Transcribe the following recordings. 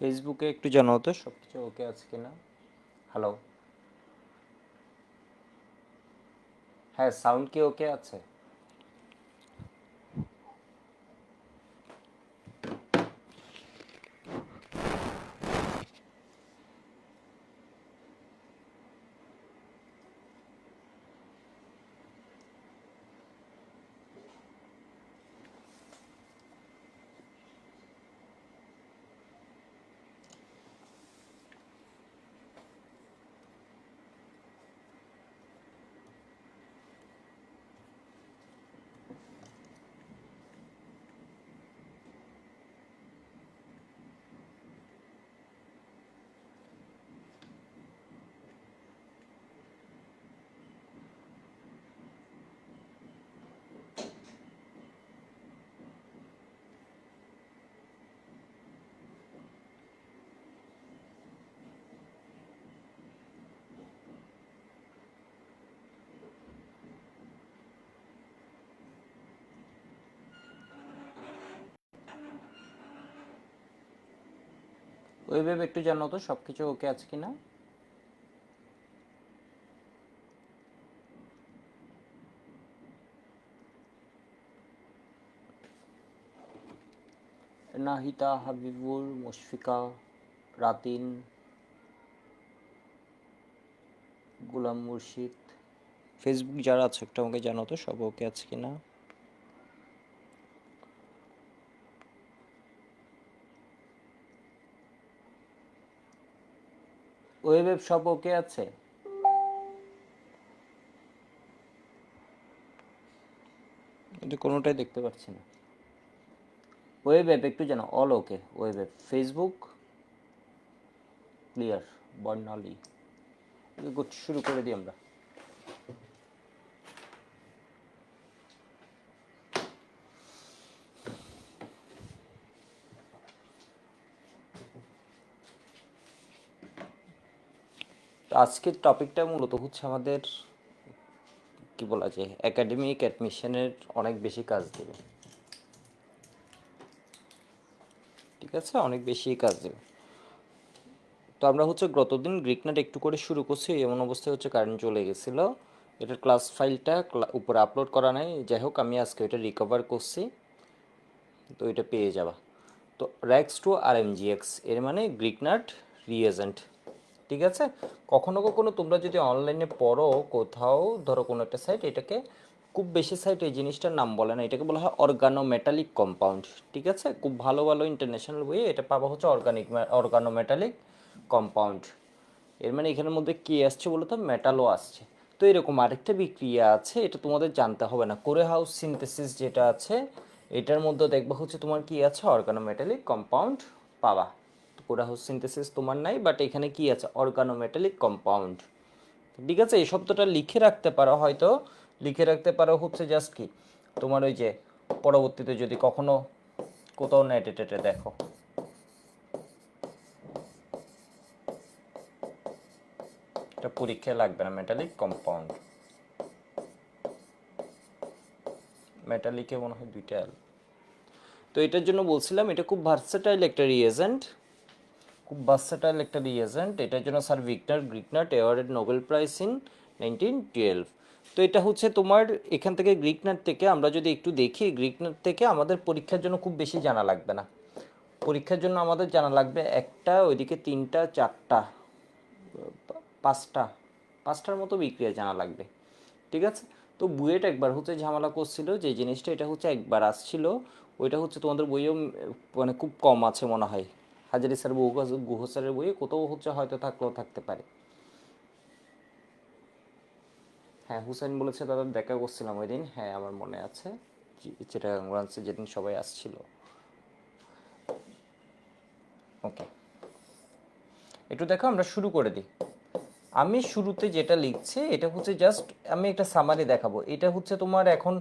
ফেসবুকে একটু জানাও তো সব কিছু ওকে আছে কিনা। হ্যালো, হ্যাঁ, সাউন্ড কি ওকে আছে? ওইভাবে একটু জানাও তো সব কিছু ওকে আছে কিনা। নাহিতা, হাবিবুর, মুশফিকা, রাতিন, গুলাম মুর্শিদ, ফেসবুক যারা আছে একটু আমাকে জানাও তো সব ওকে আছে কিনা। ওয়েব সব ওকে আছে? কিন্তু কোনোটাই দেখতে পাচ্ছি না। ওয়েব একটু জানো all okay. Web Facebook clear, Barnali. Good, শুরু করে দিই আমরা। তো আজকের টপিকটা মূলত হচ্ছে আমাদের কি বলা যায়, একাডেমিক অ্যাডমিশনের অনেক বেশি কাজ দেবে। ঠিক আছে, অনেক বেশি কাজ দেবে। তো আমরা হচ্ছে গতদিন গ্রিকনাট একটু করে শুরু করছি, এমন অবস্থায় হচ্ছে কারেন্ট চলে গেছিলো। এটার ক্লাস ফাইলটা উপরে আপলোড করা নাই, যাই হোক আমি আজকে এটা রিকভার করছি, তো এটা পেয়ে যাবা। তো র্যাক্স টু আর এম জি এক্স এর মানে গ্রিকনাট রিএজেন্ট। ঠিক আছে, কখনো কখনো তোমরা যদি অনলাইনে পড়ো কোথাও, ধরো কোনো একটা সাইট, এটাকে খুব বেশি সাইট এই জিনিসটার নাম বলে না, এটাকে বলা হয় অর্গানোমেটালিক কম্পাউন্ড। ঠিক আছে, খুব ভালো ভালো ইন্টারন্যাশনাল বইয়ে এটা পাবা হচ্ছে অর্গানোমেটালিক কম্পাউন্ড। এর মানে এখানের মধ্যে কি আসছে বলো তো, মেটালও আসছে। তো এরকম আরেকটা বিক্রিয়া আছে, এটা তোমাদের জানতে হবে না, কোরে হাউস সিনথেসিস যেটা আছে এটার মধ্যে দেখবা হচ্ছে তোমার কি আছে, অর্গানোমেটালিক কম্পাউন্ড পাবা। কোরে হাউস সিনথেসিস তোমার নাই, বাট এখানে কি আছে, অর্গানোমেটালিক কম্পাউন্ড। ঠিক আছে, এই শব্দটা লিখে রাখতে পারো, হয়তো লিখে রাখতে পারো হচ্ছে জাস্ট কি তোমার ওই যে পরবর্তীতে যদি কখনো কোথাও নেটে টেটে দেখো। এটা পরীক্ষায় লাগবে না, মেটালিক কম্পাউন্ড। মেটালিকে মনে হয় দুইটা এল। তো এটার জন্য বলছিলাম এটা খুব ভার্সেটাইল একটা রিয়েজেন্ট, খুব ভার্সেটাইল একটা রিয়েজেন্ট। এটার জন্য sir Victor Grignard awarded Nobel prize in 1912। তো এটা হচ্ছে তোমার এখান থেকে গ্রিকনাট থেকে আমরা যদি একটু দেখি, গ্রিকনাট থেকে আমাদের পরীক্ষার জন্য খুব বেশি জানা লাগবে না। পরীক্ষার জন্য আমাদের জানা লাগবে একটা, ওইদিকে তিনটা, চারটা, পাঁচটা, পাঁচটার মতো বিক্রিয়া জানা লাগবে। ঠিক আছে, তো বুয়েট একবার হচ্ছে ঝামেলা করছিল যে জিনিসটা, এটা হচ্ছে একবার আসছিল, ওইটা হচ্ছে তোমাদের বইয়েও মানে খুব কম আছে মনে হয়, হাজারি স্যার গুহ স্যারের বইয়ে কোথাও হচ্ছে হয়তো থাকলেও থাকতে পারে। হ্যাঁ, হুসাইন বলেছে দাদা দেখা করছিলাম ওই দিন, হ্যাঁ আমার মনে আছে, যেটা যেদিন সবাই আসছিল। ওকে, একটু দেখো আমরা শুরু করে দিই। আমি শুরুতে যেটা লিখছি এটা হচ্ছে জাস্ট আমি একটা সামারি দেখাবো, এটা হচ্ছে তোমার এখন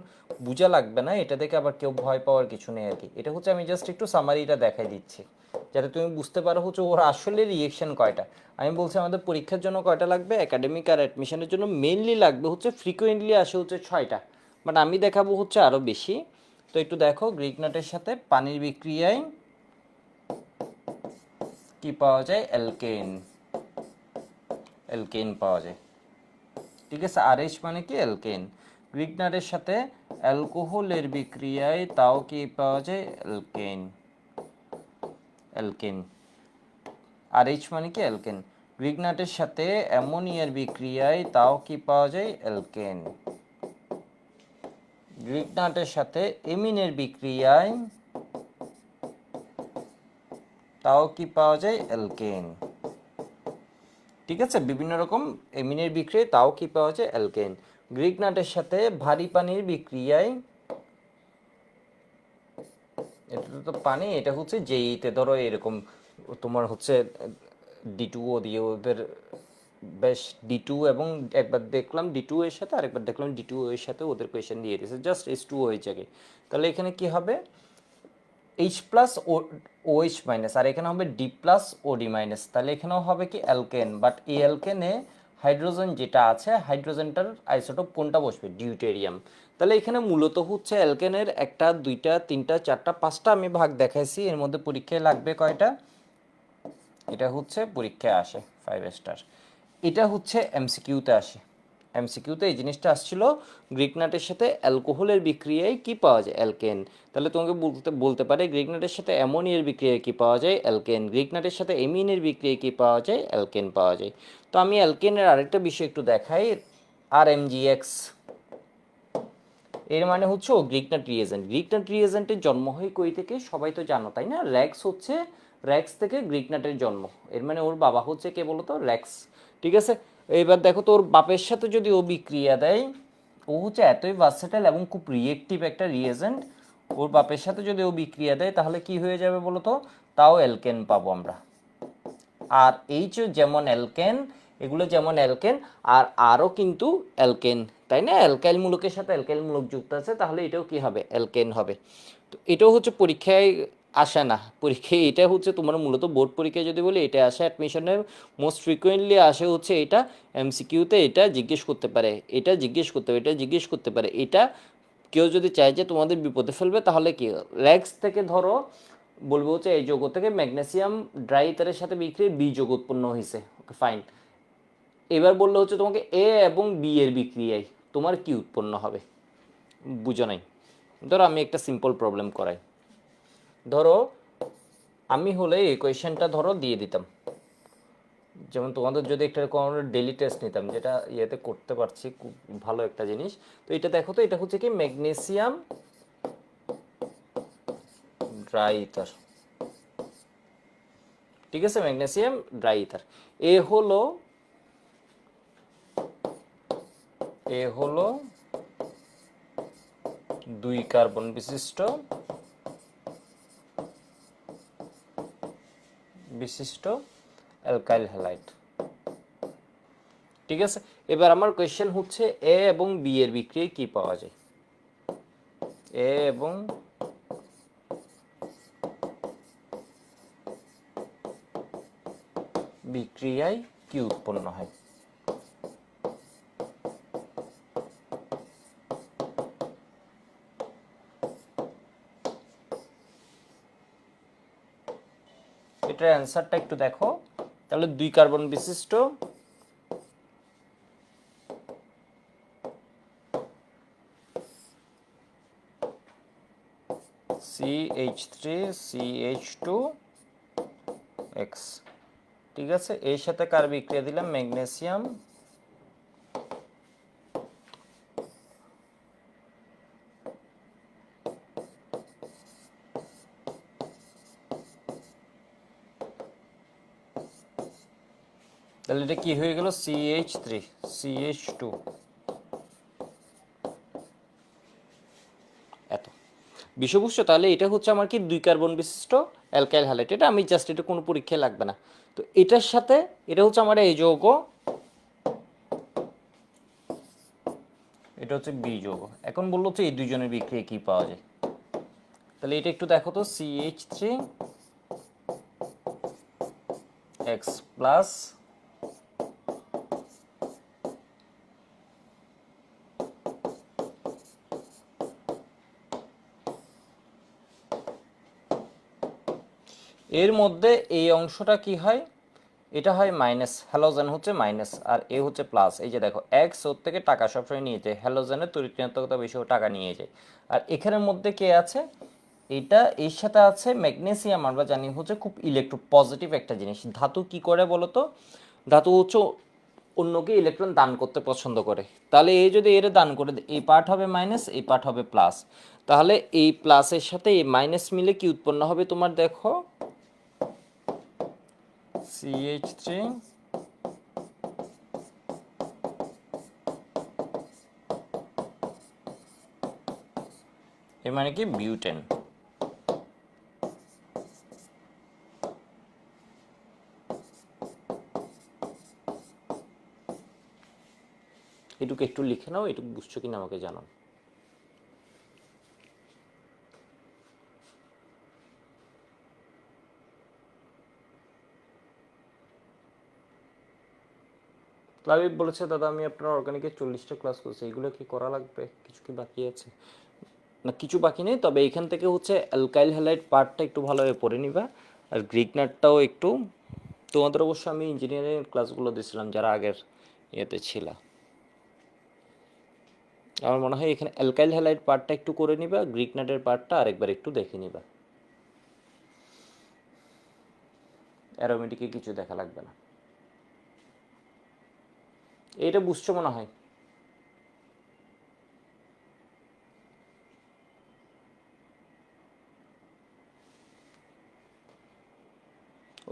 বোঝা লাগবে না, এটা দেখে আবার কেউ ভয় পাওয়ার কিছু নেই আর কি। এটা হচ্ছে আমি জাস্ট একটু সামারিটা দেখাই দিচ্ছি যাতে তুমি বুঝতে পারো হচ্ছে ওর আসলে রিয়েকশন কয়টা। আমি বলছি আমাদের পরীক্ষার জন্য কয়টা লাগবে, একাডেমিক আর অ্যাডমিশনের জন্য মেইনলি লাগবে হচ্ছে ফ্রিকোয়েন্টলি আসে হচ্ছে 6টা, বাট আমি দেখাবো হচ্ছে আরও বেশি। তো একটু দেখো, গ্রিক নাটের সাথে পানির বিক্রিয়ায় কি পাওয়া যায়? অ্যালকেন, অ্যালকেন পাওয়া যায়। ঠিক আছে, আরএইচ মানে কি? অ্যালকেন। গ্রিগনারের সাথে অ্যালকোহলের বিক্রিয়ায় তাও কি পাওয়া যায়? Alkane, alkane. আরএইচ মানে কি? অ্যালকেন। গ্রিগনাটের সাথে অ্যামোনিয়ার বিক্রিয়ায় তাও কি পাওয়া যায়? অ্যালকেন। গ্রিগনাটের সাথে এমিনের বিক্রিয়ায় তাও কি পাওয়া যায়? অ্যালকেন। ঠিক আছে, বিভিন্ন রকম এমিনের বিক্রিয়ায় তাও কি পাওয়া যায়? অ্যালকেন। গ্রিগনাটের সাথে ভারী পানির বিক্রিয়ায়, এটা তো পানি, এটা হচ্ছে জেইতে ধরো এরকম তোমার হচ্ছে D2O দিয়ে ওদের বেশ D2 এবং একবার দেখলাম D2 এর সাথে, আরেকবার দেখলাম D2O এর সাথে ওদের কোয়েশ্চেন দিয়ে দিয়েছে জাস্ট H2O এর জায়গায়। তাহলে এখানে কি হবে? H প্লাস ও OH মাইনাস, আর এখানে হবে D প্লাস OD মাইনাস। তাহলে এখানেও হবে কি? অ্যালকেন। বাট এই অ্যালকেনে হাইড্রোজেন যেটা আছে, হাইড্রোজেনটার আইসোটোপ কোনটা বসবে? ডিউটেরিয়াম। তাহলে এখানে মূলত হচ্ছে অ্যালকেনের একটা, দুইটা, তিনটা, চারটা, পাঁচটা আমি ভাগ দেখাইছি। এর মধ্যে পরীক্ষায় লাগবে কয়টা? এটা হচ্ছে পরীক্ষায় আসে 5 স্টার। এটা হচ্ছে এমসিকিউতে আসে। এমসিকিউতে এই জিনিসটা আসছিল, গ্রিগনাটের সাথে অ্যালকোহলের বিক্রিয়ায় কি পাওয়া যায়? অ্যালকেন। তাহলে তোমাকে বলতে পারে গ্রিগনাটের সাথে অ্যামোনিয়ার বিক্রিয়ায় কি পাওয়া যায়? অ্যালকেন। গ্রিগনাটের সাথে এমিনের বিক্রিয়ায় কি পাওয়া যায়? অ্যালকেন পাওয়া যায়। তো আমি অ্যালকেনের আরেকটা বিষয় একটু দেখাই, RMGX। এর মানে হচ্ছে ও গ্রিগনাট রিয়েজেন্ট। গ্রিগনাট রিয়েজেন্টের জন্ম হয় কই থেকে? সবাই তো জানো তাই না? র্যাক্স হচ্ছে, র্যাক্স থেকে গ্রিগনাটের জন্ম। এর মানে ওর বাবা হচ্ছে কে বলো তো? র্যাক্স। ঠিক আছে, এবার দেখো তো ওর বাপের সাথে যদি ও বিক্রিয়া দেয়, ও হচ্ছে এতই ভার্সেটাইল এবং খুব রিয়েক্টিভ একটা রিয়েজেন্ট, ওর বাপের সাথে যদি ও বিক্রিয়া দেয় তাহলে কি হয়ে যাবে বলো তো? তাও অ্যালকেন পাবো আমরা। আর এইচ যেমন অ্যালকেন, এগুলো যেমন অ্যালকেন, আর আরও কিন্তু অ্যালকেন, তাই না? অ্যালকাইল মূলকের সাথে অ্যালকাইল মূলক যুক্ত আছে, তাহলে এটাও কি হবে? অ্যালকেন হবে। তো এটাও হচ্ছে পরীক্ষায় আসে না। পরীক্ষায় এটা হচ্ছে তোমার মূলত বোর্ড পরীক্ষায় যদি বলি এটা আসে, অ্যাডমিশনের মোস্ট ফ্রিকুয়েন্টলি আসে হচ্ছে এটা। এমসিকিউতে এটা জিজ্ঞেস করতে পারে, এটা জিজ্ঞেস করতে পারে, এটা জিজ্ঞেস করতে পারে। এটা কেউ যদি চায় যে তোমাদের বিপদে ফেলবে তাহলে কি? র্যাক্স থেকে ধরো বলবো হচ্ছে এই যৌগ থেকে ম্যাগনেসিয়াম ড্রাই ইথারের সাথে বিক্রিয়ে বি যৌগ উৎপন্ন হয়েছে, ওকে ফাইন। এবার বললো হচ্ছে তোমাকে এ এবং বি এর বিক্রিয়ায় তোমার কি উৎপন্ন হবে? বুঝো নাই? ধরো আমি একটা সিম্পল প্রবলেম করাই। ধরো আমি হলে এই কোয়েশ্চেনটা ধরো দিয়ে দিতাম, যেমন তোমাদের যদি একটা কোনো ডেলি টেস্ট নিতাম, যেটা ইয়েতে করতে পারছি, খুব ভালো একটা জিনিস। তো এটা দেখো তো, এটা হচ্ছে কি? Magnesium dry ether. ঠিক আছে, ম্যাগনেসিয়াম ড্রাই ইথার। এ হলো, এ হলো 2 কার্বন বিশিষ্ট, বিশিষ্ট অ্যালকাইল হ্যালাইড। ঠিক আছে, এবার আমার কোয়েশ্চেন হচ্ছে এ এবং বি এর বিক্রিয়ায় কি পাওয়া যায়? এ এবং বিক্রিয়ায় কি উৎপন্ন হয়? এটার অ্যান্সারটা একটু দেখো। তাহলে 2 কার্বন বিশিষ্ট CH3CH2X। ঠিক আছে, এর সাথে কার বিক্রিয়া দিলাম? ম্যাগনেসিয়াম তাহলে এটা কি হয়ে গেল? CH3CH2। এত বিষয় বুঝছো? তাহলে এটা হচ্ছে আমার কি? 2 কার্বন বিশিষ্ট অ্যালকাইল হ্যালাইড। এটা আমি জাস্ট, এটা কোনো পরীক্ষায় লাগবে না। তো এটার সাথে এটা হচ্ছে আমার এই যৌগ, এটা হচ্ছে বি যৌগ। এখন বললো হচ্ছে এই দুইজনের বিক্রিয়া কি পাওয়া যায়? তাহলে এটা একটু দেখো তো, CH3X প্লাস এর মধ্যে এই অংশটা কি হয়, এটা হয় মাইনাস, হ্যালোজেন হচ্ছে মাইনাস আর এ হচ্ছে প্লাস। এই যে দেখো এক্স ওর থেকে টাকা সবসময় নিয়ে যায়, হ্যালোজেনের তড়িৎ ঋণাত্মকতা বেশি, ও টাকা নিয়ে যায়। আর এখানের মধ্যে কে আছে, এটা এর সাথে আছে ম্যাগনেসিয়াম, আমরা জানি হচ্ছে খুব ইলেকট্রো পজিটিভ একটা জিনিস। ধাতু কি করে বলো তো, ধাতু হচ্ছে অন্যকে ইলেকট্রন দান করতে পছন্দ করে। তাহলে এই যদি এর দান করে দেয়, এই পার্ট হবে মাইনাস, এই পার্ট হবে প্লাস। তাহলে এই প্লাসের সাথে এই মাইনাস মিলে কি উৎপন্ন হবে তোমার দেখো, CH3 এর মানে কি বিউটেন। এটুকু একটু লিখে নাও, এটুকু বুঝছো কিনা আমাকে জানাও। প্লাবিব বলেছে দাদা আমি আপনার অর্গানিকের 40টা ক্লাস করছি, এগুলো কি করা লাগবে, কিছু কি বাকি আছে? না কিছু বাকি নেই, তবে এখান থেকে হচ্ছে অ্যালকাইল হ্যালাইড পার্টটা একটু ভালোভাবে পড়ে নিবা, আর গ্রিগনারটাও একটু। তোমাদের অবশ্য আমি ইঞ্জিনিয়ারিং ক্লাসগুলো দিয়েছিলাম যারা আগের ইয়েতে ছিল। আমার মনে হয় এখানে অ্যালকাইল হ্যালাইড পার্টটা একটু করে নিবা, গ্রিগনাটের পার্টটা আরেকবার একটু দেখে নিবা। অ্যারোমেটিকে কিছু দেখা লাগবে না। এইটা বুঝছো মনে হয়।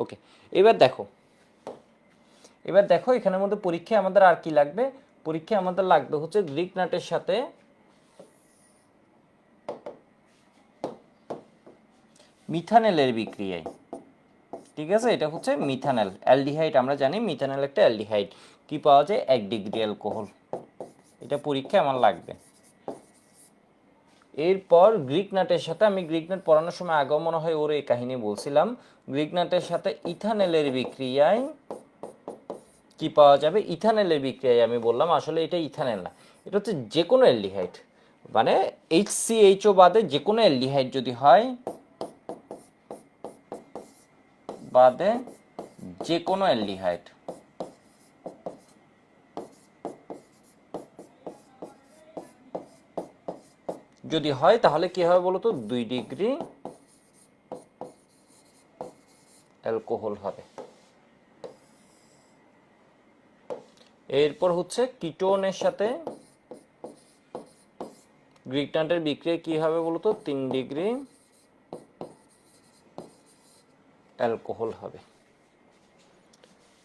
ওকে, এবার দেখো, এবার দেখো এখানের মধ্যে পরীক্ষায় আমাদের আর কি লাগবে, পরীক্ষায় আমাদের লাগবে হচ্ছে গ্রিক নাটের সাথে মিথানেলের বিক্রিয়ায়। ঠিক আছে, এটা হচ্ছে মিথানেল অ্যালডিহাইড, আমরা জানি মিথানেল একটা অ্যালডিহাইড, কি পাওয়া যায় 1 ডিগ্রি অ্যালকোহল। এটা পরীক্ষায় আমার লাগবে। এরপর গ্রিক নাটের সাথে, আমি গ্রিক নাট পড়ানোর সময় আগেও মনে হয় ওর এই কাহিনী বলছিলাম, গ্রিক নাটের সাথে ইথানেলের বিক্রিয়ায় কি পাওয়া যাবে, ইথানেলের বিক্রিয়ায় আমি বললাম আসলে এটা ইথানেল না, এটা হচ্ছে যে কোনো অ্যালডিহাইড, মানে HCHO বাদে যে কোনো অ্যালডিহাইড যদি হয়, বাদে যে কোনো অ্যালডিহাইড যদি হয় তাহলে কি হবে বলতো, 2 ডিগ্রি অ্যালকোহল হবে। এরপর হচ্ছে কিটোনের সাথে গ্রিক নাটের বিক্রিয়া কি হবে বলতো, 3 ডিগ্রি অ্যালকোহল হবে।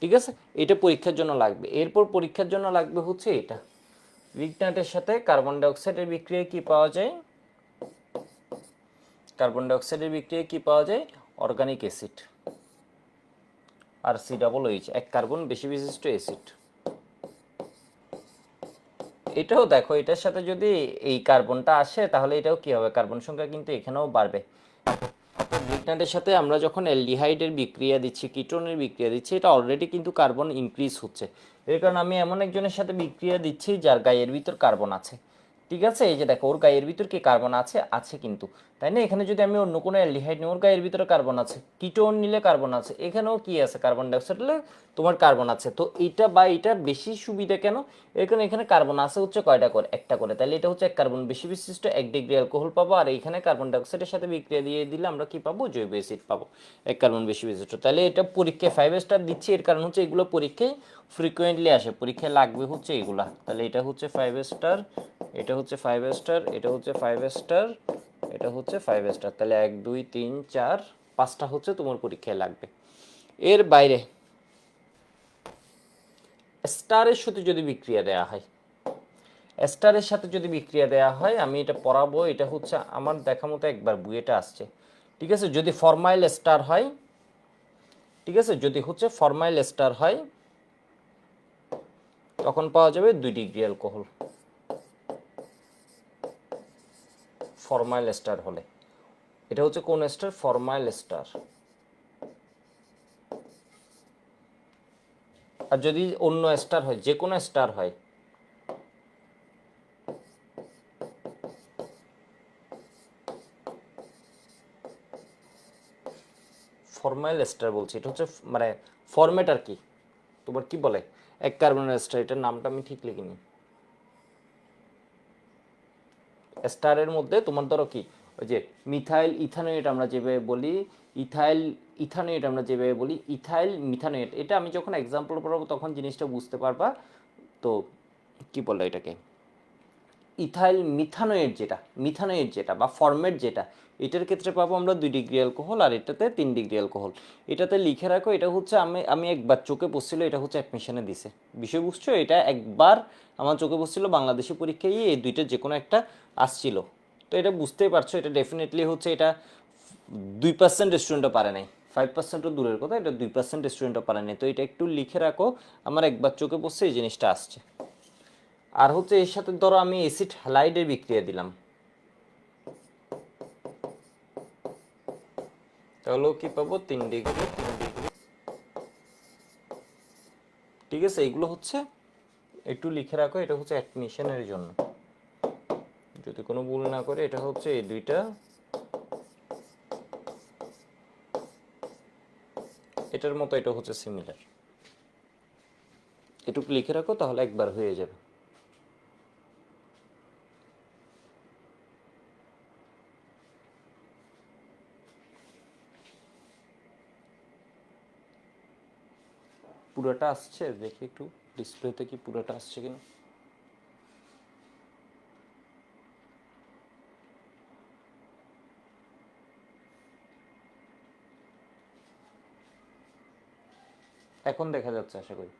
ঠিক আছে, এটা পরীক্ষার জন্য লাগবে। এরপর পরীক্ষার জন্য লাগবে হচ্ছে এটা, গ্রিক নাটের সাথে কার্বন ডাইঅক্সাইডের বিক্রিয়ায় কি পাওয়া যায়, কার্বন ডাইঅক্সাইডের বিক্রিয়ায় কি পাওয়া যায়, অর্গানিক অ্যাসিড আর COOH, এক কার্বন বেশি বিশিষ্ট অ্যাসিড। এটাও দেখো, এটার সাথে যদি এই কার্বনটা আসে তাহলে এটাও কি হবে, কার্বন সংখ্যা কিন্তু এখানেও বাড়বে। গ্রিকনাটের সাথে আমরা যখন অ্যালডিহাইডের বিক্রিয়া দিচ্ছি, কিটোনের বিক্রিয়া দিচ্ছি, এটা অলরেডি কিন্তু কার্বন ইনক্রিজ হচ্ছে। এর কারণ আমি এমন একজনের সাথে বিক্রিয়া দিচ্ছি যার গায়ের ভিতর কার্বন আছে। ঠিক আছে, এই যে দেখো ওর গায়ের ভিতর কি কার্বন আছে, আছে কিন্তু, তাই না? এখানে যদি আমি অন্য কোনো অ্যালডিহাইড নিই, ওর গায়ের ভিতরে কার্বন আছে, কিটোন নিলে কার্বন আছে, এখানেও কি আছে, কার্বন ডাইঅক্সাইড হলে তোমার কার্বন আছে। তো এটা বা এটা বেশি সুবিধা কেন, এর কারণে এখানে কার্বন আছে হচ্ছে কয়টা করে, একটা করে, তাহলে এটা হচ্ছে এক কার্বন বেশি বিশিষ্ট 1 ডিগ্রি অ্যালকোহল পাবো, আর এইখানে কার্বন ডাইঅক্সাইডের সাথে বিক্রিয়া দিয়ে দিলে আমরা কি পাবো, জৈব অ্যাসিড পাবো, এক কার্বন বেশি বিশিষ্ট। তাহলে এটা পরীক্ষায় 5 স্টার দিচ্ছি, এর কারণ হচ্ছে এগুলো পরীক্ষায় ফ্রিকোয়েন্টলি আসে, পরীক্ষায় লাগবে হচ্ছে এগুলা। তাহলে এটা হচ্ছে 5 স্টার, এটা হচ্ছে 5 স্টার, এটা হচ্ছে 5 স্টার, এটা হচ্ছে 5 স্টার। তাহলে 1 2 3 4 5টা হচ্ছে তোমার পরীক্ষায় লাগবে। এর বাইরে স্টারের সাথে যদি বিক্রিয়া দেওয়া হয়, স্টারের সাথে যদি বিক্রিয়া দেওয়া হয়, আমি এটা পড়াবো, এটা হচ্ছে আমার দেখা মতো একবার বুয়েটা আসছে। ঠিক আছে, যদি ফরমাইল স্টার হয়, ঠিক আছে, যদি হচ্ছে ফরমাইল স্টার হয় তখন পাওয়া যাবে 2 ডিগ্রি অ্যালকোহল, ফরমাইল স্টার হলে। এটা হচ্ছে কোন স্টার, ফরমাইল স্টার। আর যদি অন্য স্টার হয়, যে কোনো স্টার হয়, ফরমাইল এস্টার বলছি, এটা হচ্ছে মানে ফরম্যাট আর কি, তোমার কি বলে এক কার্বনের এস্টার, এটার নামটা আমি ঠিক লিখিনি। স্টারের মধ্যে তোমার ধরো কি ওই যে মিথাইল ইথানোয়েট আমরা যেভাবে বলি, ইথাইল ইথানোয়েট আমরা যেভাবে বলি, ইথাইল মিথানোয়েট, এটা আমি যখন এক্সাম্পল পড়াবো তখন জিনিসটা বুঝতে পারবা। তো কি বলে এটাকে, ইথাইল মিথানোয়েট যেটা বা ফরম্যাট যেটা, এটার ক্ষেত্রে পাবো আমরা 2 ডিগ্রি অ্যালকোহল, আর এটাতে 3 ডিগ্রি অ্যালকোহল। এটাতে লিখে রাখো, এটা হচ্ছে আমি আমি একবার চোখে পড়ছিল, এটা হচ্ছে অ্যাডমিশনে দিছে, বিষয় বুঝছো, এটা একবার আমার চোখে পড়ছিল বাংলাদেশি পরীক্ষায়, এই দুইটা যে কোনো একটা আসছিল। তো এটা বুঝতেই পারছো, এটা ডেফিনেটলি হচ্ছে এটা 2% স্টুডেন্টও পারে নাই, 5%ও দূরের কথা, এটা 2% স্টুডেন্টও পারে নাই। তো এটা একটু লিখে রাখো, আমার একবার চোখে পড়ছে, এই জিনিসটা আসছে। আর হচ্ছে এর সাথে ধরো আমি অ্যাসিড হ্যালাইডের বিক্রিয়া দিলাম, তাহলেও কি পাবো 3 ডিগ্রি 3 ডিগ্রি। ঠিক আছে, এগুলো হচ্ছে একটু লিখে রাখো, এটা হচ্ছে অ্যাডমিশনের জন্য, যদি কোনো ভুল না করে। এটা হচ্ছে এই দুইটা, এটার মতো এটা হচ্ছে সিমিলার, এটুকু লিখে রাখো তাহলে একবার হয়ে যাবে। পুরোটা আসছে দেখি একটু ডিসপ্লেতে কি পুরোটা আসছে কিনা। এখন দেখা যাচ্ছে আশা করি।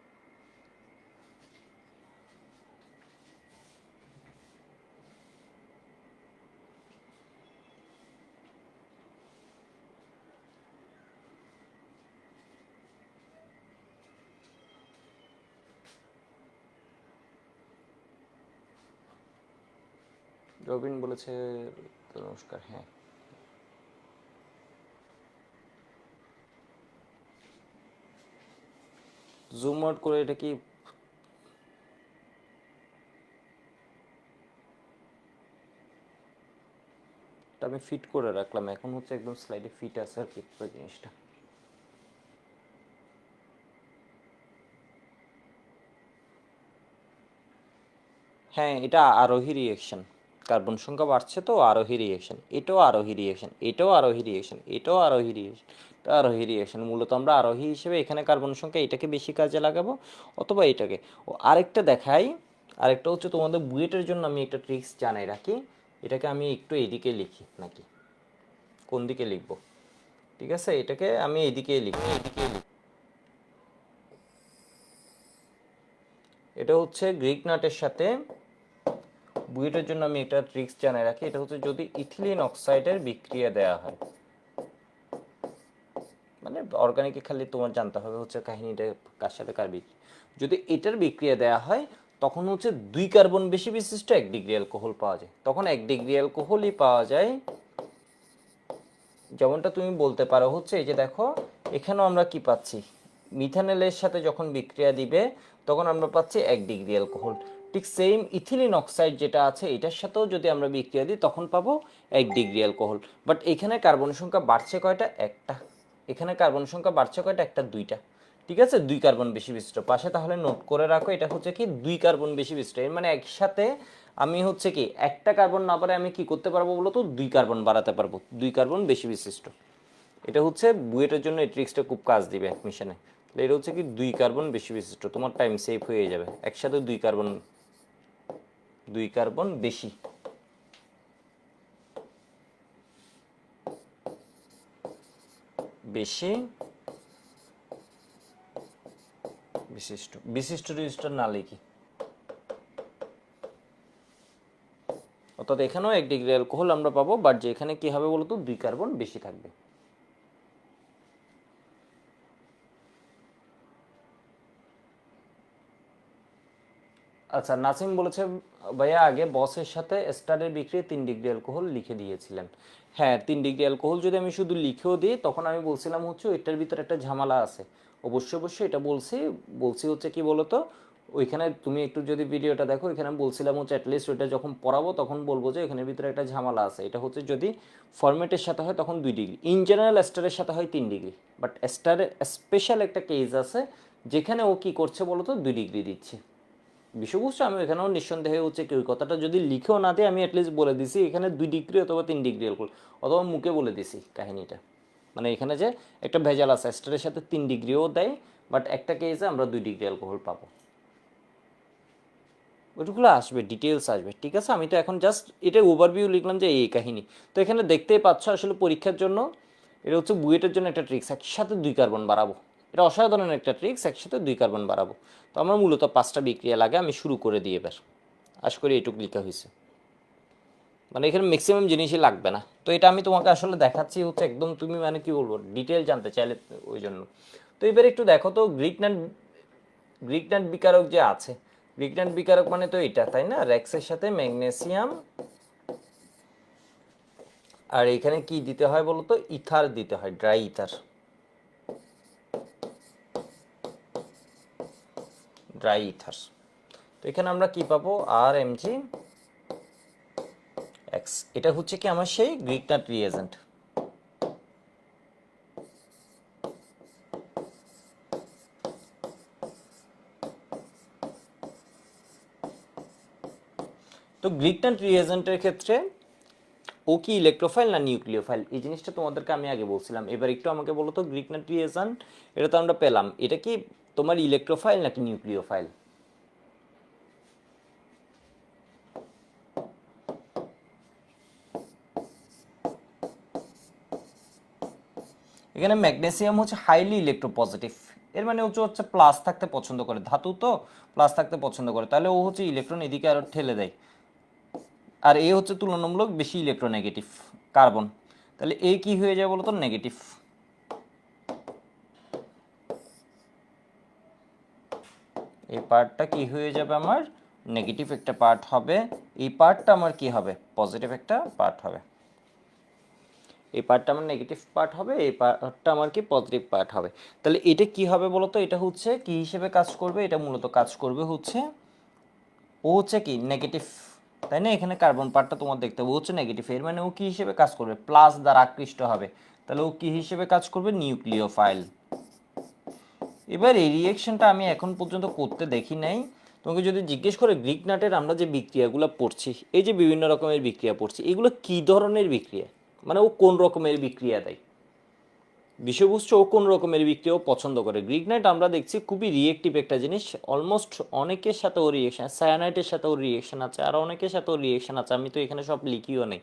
রবিন বলেছে নমস্কার, হ্যাঁ। জুম আউট করে এটা কি, এটা আমি ফিট করে রাখলাম, এখন হচ্ছে একদম স্লাইডে ফিট আছে আর কি পুরো জিনিসটা। হ্যাঁ, এটা আরোহী রিয়েকশন, কার্বন সংখ্যা বাড়ছে তো আরোহী রিয়েকশন, এটাও আরোহী রিয়েকশন, এটাও আরোহী রিয়েকশন, এটাও আরোহী রিয়েকশন, এটা আরোহী রিয়েকশন। মূলত আমরা আরোহী হিসেবে এখানে কার্বন সংখ্যা এটাকে বেশি কাজে লাগাবো, অথবা এটাকে। ও আরেকটা দেখাই, আরেকটা হচ্ছে তোমাদের বুয়েটের জন্য আমি একটা ট্রিক্স জানাই রাখি, এটাকে আমি একটু এদিকে লিখি নাকি কোন দিকে লিখবো, ঠিক আছে, এটাকে আমি এদিকে লিখি, এটা হচ্ছে গ্রিক নাটের সাথে বুয়েটের জন্য আমি একটা ট্রিক্স জানাই রাখি, এটা হচ্ছে যদি ইথিলিন অক্সাইডের বিক্রিয়া দেওয়া হয়, মানে অর্গানিকে খালি তোমার জানতে হবে হচ্ছে কাহিনীটা কার সাথে কার বিক্রিয়া, যদি এটার বিক্রিয়া দেওয়া হয় তখন হচ্ছে 2 কার্বন বেশি বিশিষ্ট 1 ডিগ্রি অ্যালকোহল পাওয়া যায়, তখন 1 ডিগ্রি অ্যালকোহলই পাওয়া যায়। যেমনটা তুমি বলতে পারো হচ্ছে এই যে দেখো, এখানেও আমরা কি পাচ্ছি, মিথানলের সাথে যখন বিক্রিয়া দিবে তখন আমরা পাচ্ছি 1 ডিগ্রি অ্যালকোহল। ঠিক সেম ইথিলিন অক্সাইড যেটা আছে এটার সাথেও যদি আমরা বিক্রিয়া দিই তখন পাবো 1 ডিগ্রি অ্যালকোহল। বাট এখানে কার্বন সংখ্যা বাড়ছে কয়টা, একটা, এখানে কার্বন সংখ্যা বাড়ছে কয়টা, একটা, দুইটা। ঠিক আছে, 2 কার্বন বেশি বিশিষ্ট পাশে, তাহলে নোট করে রাখো এটা হচ্ছে কি 2 কার্বন বেশি বিশিষ্ট, এর মানে একসাথে আমি হচ্ছে কি একটা কার্বন না পারে আমি কি করতে পারবো বলো তো, 2 কার্বন বাড়াতে পারবো, 2 কার্বন বেশি বিশিষ্ট। এটা হচ্ছে বুয়েটের জন্য এই ট্রিক্সটা খুব কাজ দিবে অ্যাডমিশনে। এটা হচ্ছে কি 2 কার্বন বেশি বিশিষ্ট, তোমার টাইম সেভ হয়ে যাবে, একসাথে 2 কার্বন, 2 কার্বন বেশি বেশি বিশিষ্ট, বিশিষ্ট রেজিস্টার না লিখি, অর্থাৎ এখানেও 1 ডিগ্রি অ্যালকোহল আমরা পাবো, বাট যে এখানে কি হবে বলতো 2 কার্বন বেশি থাকবে। আচ্ছা, নাসিম বলেছে ভাইয়া আগে বসের সাথে স্টারের বিক্রি 3 ডিগ্রি অ্যালকোহল লিখে দিয়েছিলেন। হ্যাঁ, 3 ডিগ্রি অ্যালকোহল যদি আমি শুধু লিখেও দিই তখন আমি বলছিলাম হচ্ছে এটার ভিতরে একটা ঝামেলা আছে, অবশ্যই অবশ্যই এটা বলছি, বলছি হচ্ছে কি বলতো, ওইখানে তুমি একটু যদি ভিডিওটা দেখো, এখানে বলছিলাম হচ্ছে অ্যাটলিস্ট ওইটা যখন পড়াবো তখন বলবো যে এখানের ভিতরে একটা ঝামেলা আছে। এটা হচ্ছে যদি ফরম্যাটের সাথে হয় তখন 2 ডিগ্রি, ইন জেনারেল স্টারের সাথে হয় 3 ডিগ্রি, বাট স্টারের স্পেশাল একটা কেস আছে যেখানে ও কী করছে বলো তো, 2 ডিগ্রি দিচ্ছে। বিষয় বুঝছো? আমি এখানেও নিঃসন্দেহে হচ্ছে কি ওই কথাটা যদি লিখেও না দিই, আমি অ্যাটলিস্ট বলে দিছি এখানে 2 ডিগ্রি অথবা 3 ডিগ্রি এলকোহল, অথবা মুখে বলে দিছি কাহিনীটা। মানে এখানে যে একটা ভেজাল আছে, স্টারের সাথে 3 ডিগ্রিও দেয়, বাট একটা কেসে আমরা 2 ডিগ্রি অ্যালকোহল পাবো। ওইগুলো আসবে, ডিটেলস আসবে, ঠিক আছে? আমি তো এখন জাস্ট এটা ওভারভিউ লিখলাম যে এই কাহিনী। তো এখানে দেখতেই পাচ্ছ আসলে পরীক্ষার জন্য এটা হচ্ছে বুয়েটের জন্য একটা ট্রিক্স, একসাথে 2 কার্বন বাড়াবো। এটা অসাধারণ একটা ট্রিক্স, একসাথে 2 কার্বন বাড়াবো। তো আমার মূলত 5টা বিক্রিয়া লাগে, আমি শুরু করে দিই এবার। আশা করি এইটুকু লেখা হয়েছে, মানে এখানে ম্যাক্সিমাম জিনিসই লাগবে না। তো এটা আমি তোমাকে আসলে দেখাচ্ছি হচ্ছে একদম, তুমি মানে কি বলবো, ডিটেল জানতে চাইলে ওই জন্য। তো এবার একটু দেখো তো গ্রিক নাট বিকারক যে আছে, গ্রিক নাট বিকারক মানে তো এটা, তাই না? রেক্সের সাথে ম্যাগনেসিয়াম, আর এখানে কি দিতে হয় বলো তো, ইথার দিতে হয়, ড্রাই ইথার, ড্রাই ইথার। তো এখানে আমরা কি পাবো, আর এম জি এক্স। এটা হচ্ছে কি আমার সেই গ্রিক নাট রিয়েজেন্ট। তো গ্রিক নাট রিয়েজেন্টের ক্ষেত্রে ও কি ইলেকট্রোফাইল না নিউক্লিওফাইল, এই জিনিসটা তোমাদেরকে আমি আগে বলছিলাম। এবার একটু আমাকে বলো তো, গ্রিক নাট রিয়েজেন্ট এটা তো আমরা পেলাম, এটা কি তোমার ইলেকট্রোফাইল নাকি নিউক্লিওফাইল? এখানে ম্যাগনেসিয়াম হচ্ছে হাইলি ইলেকট্রোপজিটিভ, এর মানে হচ্ছে প্লাস থাকতে পছন্দ করে, ধাতু তো প্লাস থাকতে পছন্দ করে, তাহলে ও হচ্ছে ইলেকট্রন এদিকে আরো ঠেলে দেয়। আর এ হচ্ছে তুলনামূলক বেশি ইলেকট্রোনেগেটিভ, কার্বন, তাহলে এ কি হয়ে যায় বলো তো, নেগেটিভ। এই পার্টটা কি হয়ে যাবে আমার, নেগেটিভ একটা পার্ট হবে। এই পার্টটা আমার কি হবে, পজিটিভ একটা পার্ট হবে। এই পার্টটা আমার নেগেটিভ পার্ট হবে, এই পার্টটা আমার কি পজিটিভ পার্ট হবে। তাহলে এটা কি হবে বলো তো, এটা হচ্ছে কি হিসেবে কাজ করবে, এটা মূলত কাজ করবে হচ্ছে, ও হচ্ছে কি নেগেটিভ, তাই না? এখানে কার্বন পার্টটা তোমার দেখতে হবে, ও হচ্ছে নেগেটিভ, এর মানে ও কি হিসেবে কাজ করবে, প্লাস দ্বারা আকৃষ্ট হবে, তাহলে ও কি হিসেবে কাজ করবে, নিউক্লিওফাইল। এবার এই রিয়েকশনটা আমি এখন পর্যন্ত করতে দেখি নাই। তোমাকে যদি জিজ্ঞেস করে গ্রিক নাটের আমরা যে বিক্রিয়াগুলো পড়ছি, এই যে বিভিন্ন রকমের বিক্রিয়া পড়ছি, এগুলো কি ধরনের বিক্রিয়া, মানে ও কোন রকমের বিক্রিয়া দেয়, বিষয় বুঝছো? ও কোন রকমের বিক্রিয়াও পছন্দ করে। গ্রিক নাইট আমরা দেখছি খুবই রিয়েক্টিভ একটা জিনিস, অলমোস্ট অনেকের সাথে ওর রিয়েকশন, সায়ানাইটের সাথে ওর রিয়েকশন আছে, আর অনেকের সাথে ওর রিয়েকশন আছে, আমি তো এখানে সব লিখিও নেই,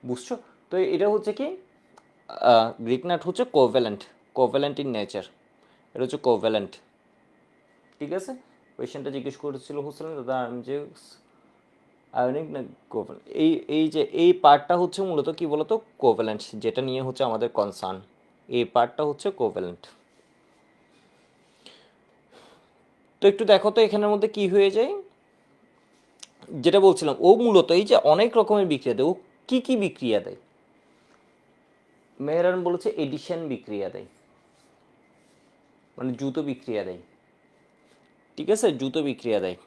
বুঝছো? তো এটা হচ্ছে কি, গ্রিক নাট হচ্ছে কোভ্যালেন্ট, কোভ্যালেন্ট ইন নেচার, এটা হচ্ছে কোভ্যালেন্ট, ঠিক আছে? কোয়েশ্চেনটা জিজ্ঞেস করেছিল হোসেন দাদা, আমি যে আয়নিক না কোভ্যালেন্ট, এই যে এই পার্টটা হচ্ছে মূলত কি বলতো, কোভ্যালেন্ট, যেটা নিয়ে হচ্ছে আমাদের কনসার্ন, এই পার্টটা হচ্ছে কোভ্যালেন্ট। তো একটু দেখো তো এখানের মধ্যে কি হয়ে যায়, যেটা বলছিলাম ও মূলত এই যে অনেক রকমের বিক্রিয়া দেয়, ও কি কি বিক্রিয়া দেয়, মেহরান বলেছে এডিশন বিক্রিয়া দেয়, মানে জুতো বিক্রিয়া দেয়, ঠিক আছে? জুতো বিক্রিয়া দেয়,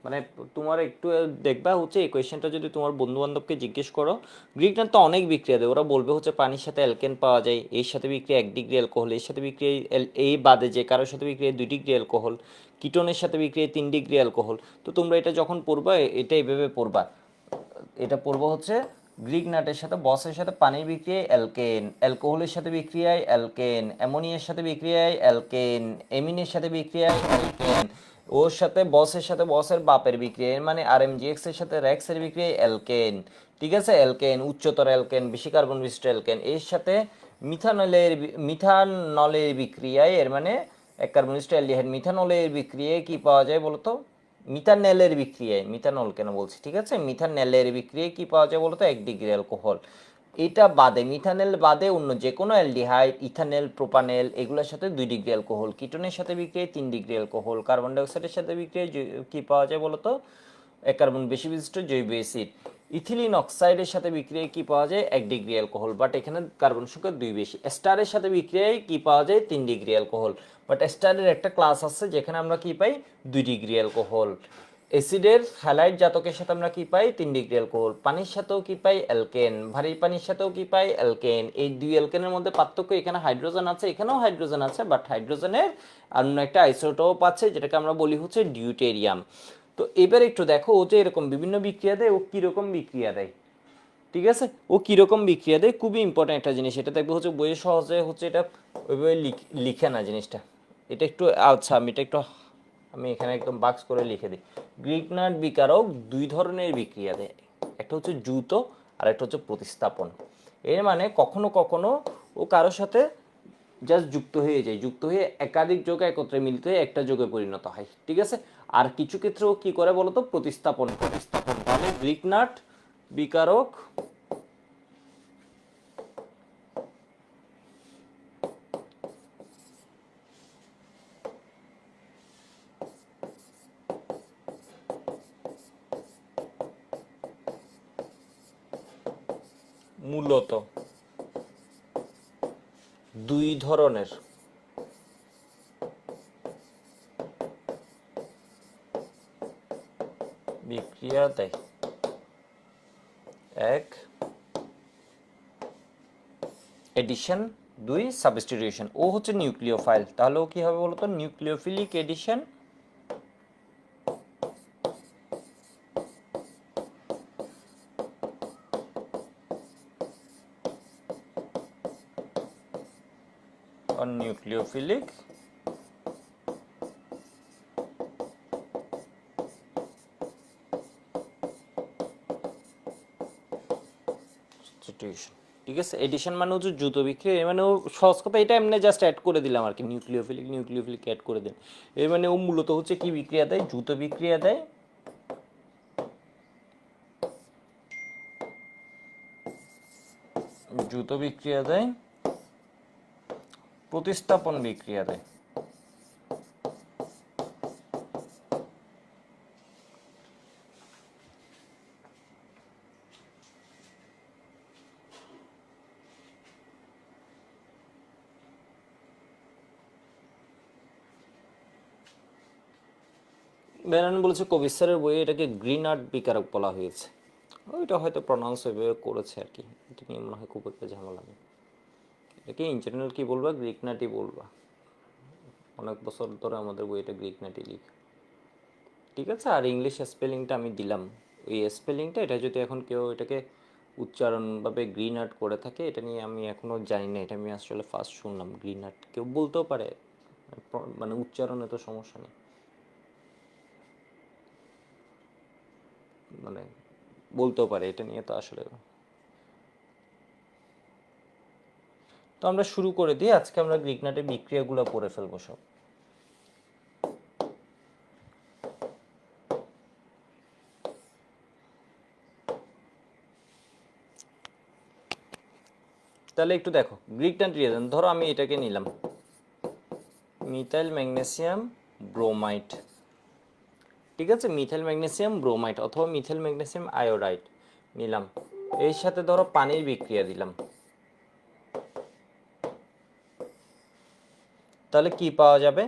মানে তোমার একটু দেখবা হচ্ছে এই কোয়েশ্চেনটা যদি তোমার বন্ধু বান্ধবকে জিজ্ঞেস করো, গ্রিকনার তো অনেক বিক্রিয়া দেয়, ওরা বলবে হচ্ছে পানির সাথে অ্যালকেন পাওয়া যায়, এর সাথে বিক্রিয়া 1 ডিগ্রি অ্যালকোহল, এর সাথে বিক্রিয়া এই বাদে যে কারোর সাথে বিক্রিয়া 2 ডিগ্রি অ্যালকোহল, কিটোনের সাথে বিক্রিয়া 3 ডিগ্রি অ্যালকোহল। তো তোমরা এটা যখন পড়বা এটা এইভাবে পড়বা, এটা পড়বো হচ্ছে গ্রিক নাটের সাথে বসের সাথে পানির বিক্রিয়ায় অ্যালকেন, অ্যালকোহলের সাথে বিক্রিয়ায় অ্যালকেন, অ্যামোনিয়ার সাথে বিক্রিয়ায় অ্যালকেন, এমিনের সাথে বিক্রিয়ায় অ্যালকেন, ওর সাথে বসের সাথে বসের বাপের বিক্রিয়া, এর মানে আর এম জি এক্স এর সাথে র্যাক্সের বিক্রিয়ায় অ্যালকেন, ঠিক আছে? অ্যালকেন উচ্চতর অ্যালকেন, বেশি কার্বন বিশিষ্ট অ্যালকেন, এর সাথে মিথানলের বিক্রিয়ায়, এর মানে এক কার্বন বিশিষ্ট অ্যালডিহাইড, মিথানলের বিক্রিয়ায় কি পাওয়া যায় বলতো, মিথানেলের বিক্রিয়ায়, মিথানল কেন বলছি, ঠিক আছে? মিথানেলের বিক্রিয়ায় কি পাওয়া যায় বলতো, 1 ডিগ্রি অ্যালকোহল। এটা বাদে, মিথানেল বাদে অন্য যে কোনো অ্যালডিহাইড, ইথানেল, প্রোপানেল, এগুলোর সাথে 2 ডিগ্রি অ্যালকোহল, কিটোনের সাথে বিক্রিয়ায় 3 ডিগ্রি অ্যালকোহল, কার্বন ডাইঅক্সাইডের সাথে বিক্রিয়ায় কি পাওয়া যায় বলতো, এক কার্বন বেশি বিশিষ্ট জৈব অ্যাসিড। ইথিলিন অক্সাইডের সাথে বিক্রিয়ায় কি পাওয়া যায় 1 ডিগ্রি অ্যালকোহল, বাট এখানে কার্বন সংখ্যা 2 বেশি। স্টারের সাথে বিক্রিয়ায় কি পাওয়া যায় 3 ডিগ্রি অ্যালকোহল, বাট স্টারের একটা ক্লাস আছে যেখানে আমরা কি পাই 2 ডিগ্রি অ্যালকোহল। অ্যাসিডের হ্যালাইড জাতকের সাথে আমরা কি পাই 3 ডিগ্রি অ্যালকোহল। পানির সাথেও কি পাই অ্যালকেন, ভারী পানির সাথেও কি পাই অ্যালকেন। এই দুই অ্যালকেনের মধ্যে পার্থক্য এখানে হাইড্রোজেন আছে, এখানেও হাইড্রোজেন আছে, বাট হাইড্রোজেনের অন্য একটা আইসোটোপ আছে যেটাকে আমরা বলি হচ্ছে ডিউটেরিয়াম। তো এবার একটু দেখো ও যে এরকম বিভিন্ন বিক্রিয়া দেয়, ও কিরকম বিক্রিয়া দেয়, ঠিক আছে, ও কিরকম বিক্রিয়া দেয় খুবই ইম্পর্টেন্ট একটা জিনিস। এটা দেখবে হচ্ছে বইয়ে সহজে হচ্ছে এটা ওইভাবে লিখে না জিনিসটা, এটা একটু আচ্ছা আমি এখানে একদম বাক্স করে লিখে দিই। গ্রিগনার্ড বিকারক দুই ধরনের বিক্রিয়া দেয়, একটা হচ্ছে দ্রুত আর একটা হচ্ছে প্রতিস্থাপন। এর মানে কখনো কখনো ও কারোর সাথে জাস্ট যুক্ত হয়ে যায়, যুক্ত হয়ে একাধিক যোগে একত্রে মিলিত হয়ে একটা যোগে পরিণত হয়, ঠিক আছে। আর কিছু ক্ষেত্রে ও কি করে বলতো প্রতিস্থাপন, তাহলে গ্রিগনার্ড বিকারক মূলত দুই ধরনের বিক্রিয়া দেয়। এক এডিশন, দুই সাবস্টিটিউশন। ও হচ্ছে নিউক্লিওফাইল, তাহলে ও কি হবে বলতো নিউক্লিওফিলিক এডিশন আর নিউক্লিওফিলিক সাবস্টিটিউশন, ঠিক আছে। এডিশন মানে হচ্ছে দ্রুত বিক্রিয়া, এর মানে ও সহজ কথা এটা এমনি জাস্ট অ্যাড করে দিলাম আর কি, নিউক্লিওফিলিক অ্যাড করে দিন। এর মানে ও মূলত হচ্ছে কি বিক্রিয়া দেয়, দ্রুত বিক্রিয়া দেয়, প্রতিস্থাপন বিক্রিয়া দেয়। বেরান বলেছে কবির স্যারের বইয়ে এটাকে গ্রিনার্ড বিকারক বলা হয়েছে, ওইটা হয়তো প্রনাউন্স ওইভাবে করেছে আর কি, এটা নিয়ে মনে হয় খুব একটা ঝামেলা নেই। এটাকে ইন জেনারেল কি বলবা, গ্রিকনাটই বলবা, অনেক বছর ধরে আমাদের বইটা গ্রিকনাটই লিখা, ঠিক আছে। আর ইংলিশ স্পেলিংটা আমি দিলাম, ওই স্পেলিংটা এটা যদি এখন কেউ এটাকে উচ্চারণভাবে গ্রিন আর্ট করে থাকে, এটা নিয়ে আমি এখনও জানি না, এটা আমি আসলে ফার্স্ট শুনলাম। গ্রিন আর্ট কেউ বলতেও পারে, মানে উচ্চারণে তো সমস্যা নেই, মানে বলতেও পারে, এটা নিয়ে তো আসলে। তো আমরা শুরু করে দিই, আজকে আমরা গ্রিক নাটের বিক্রিয়াগুলো পড়ে ফেলবো সব। তাহলে একটু দেখো গ্রিক নাট রিয়েজেন্ট, ধরো আমি এটাকে নিলাম মিথাইল ম্যাগনেসিয়াম ব্রোমাইড, ঠিক আছে, মিথাইল ম্যাগনেসিয়াম ব্রোমাইড অথবা মিথাইল ম্যাগনেসিয়াম আয়োডাইড নিলাম, এর সাথে ধরো পানির বিক্রিয়া দিলাম, তাহলে কি পাওয়া যাবে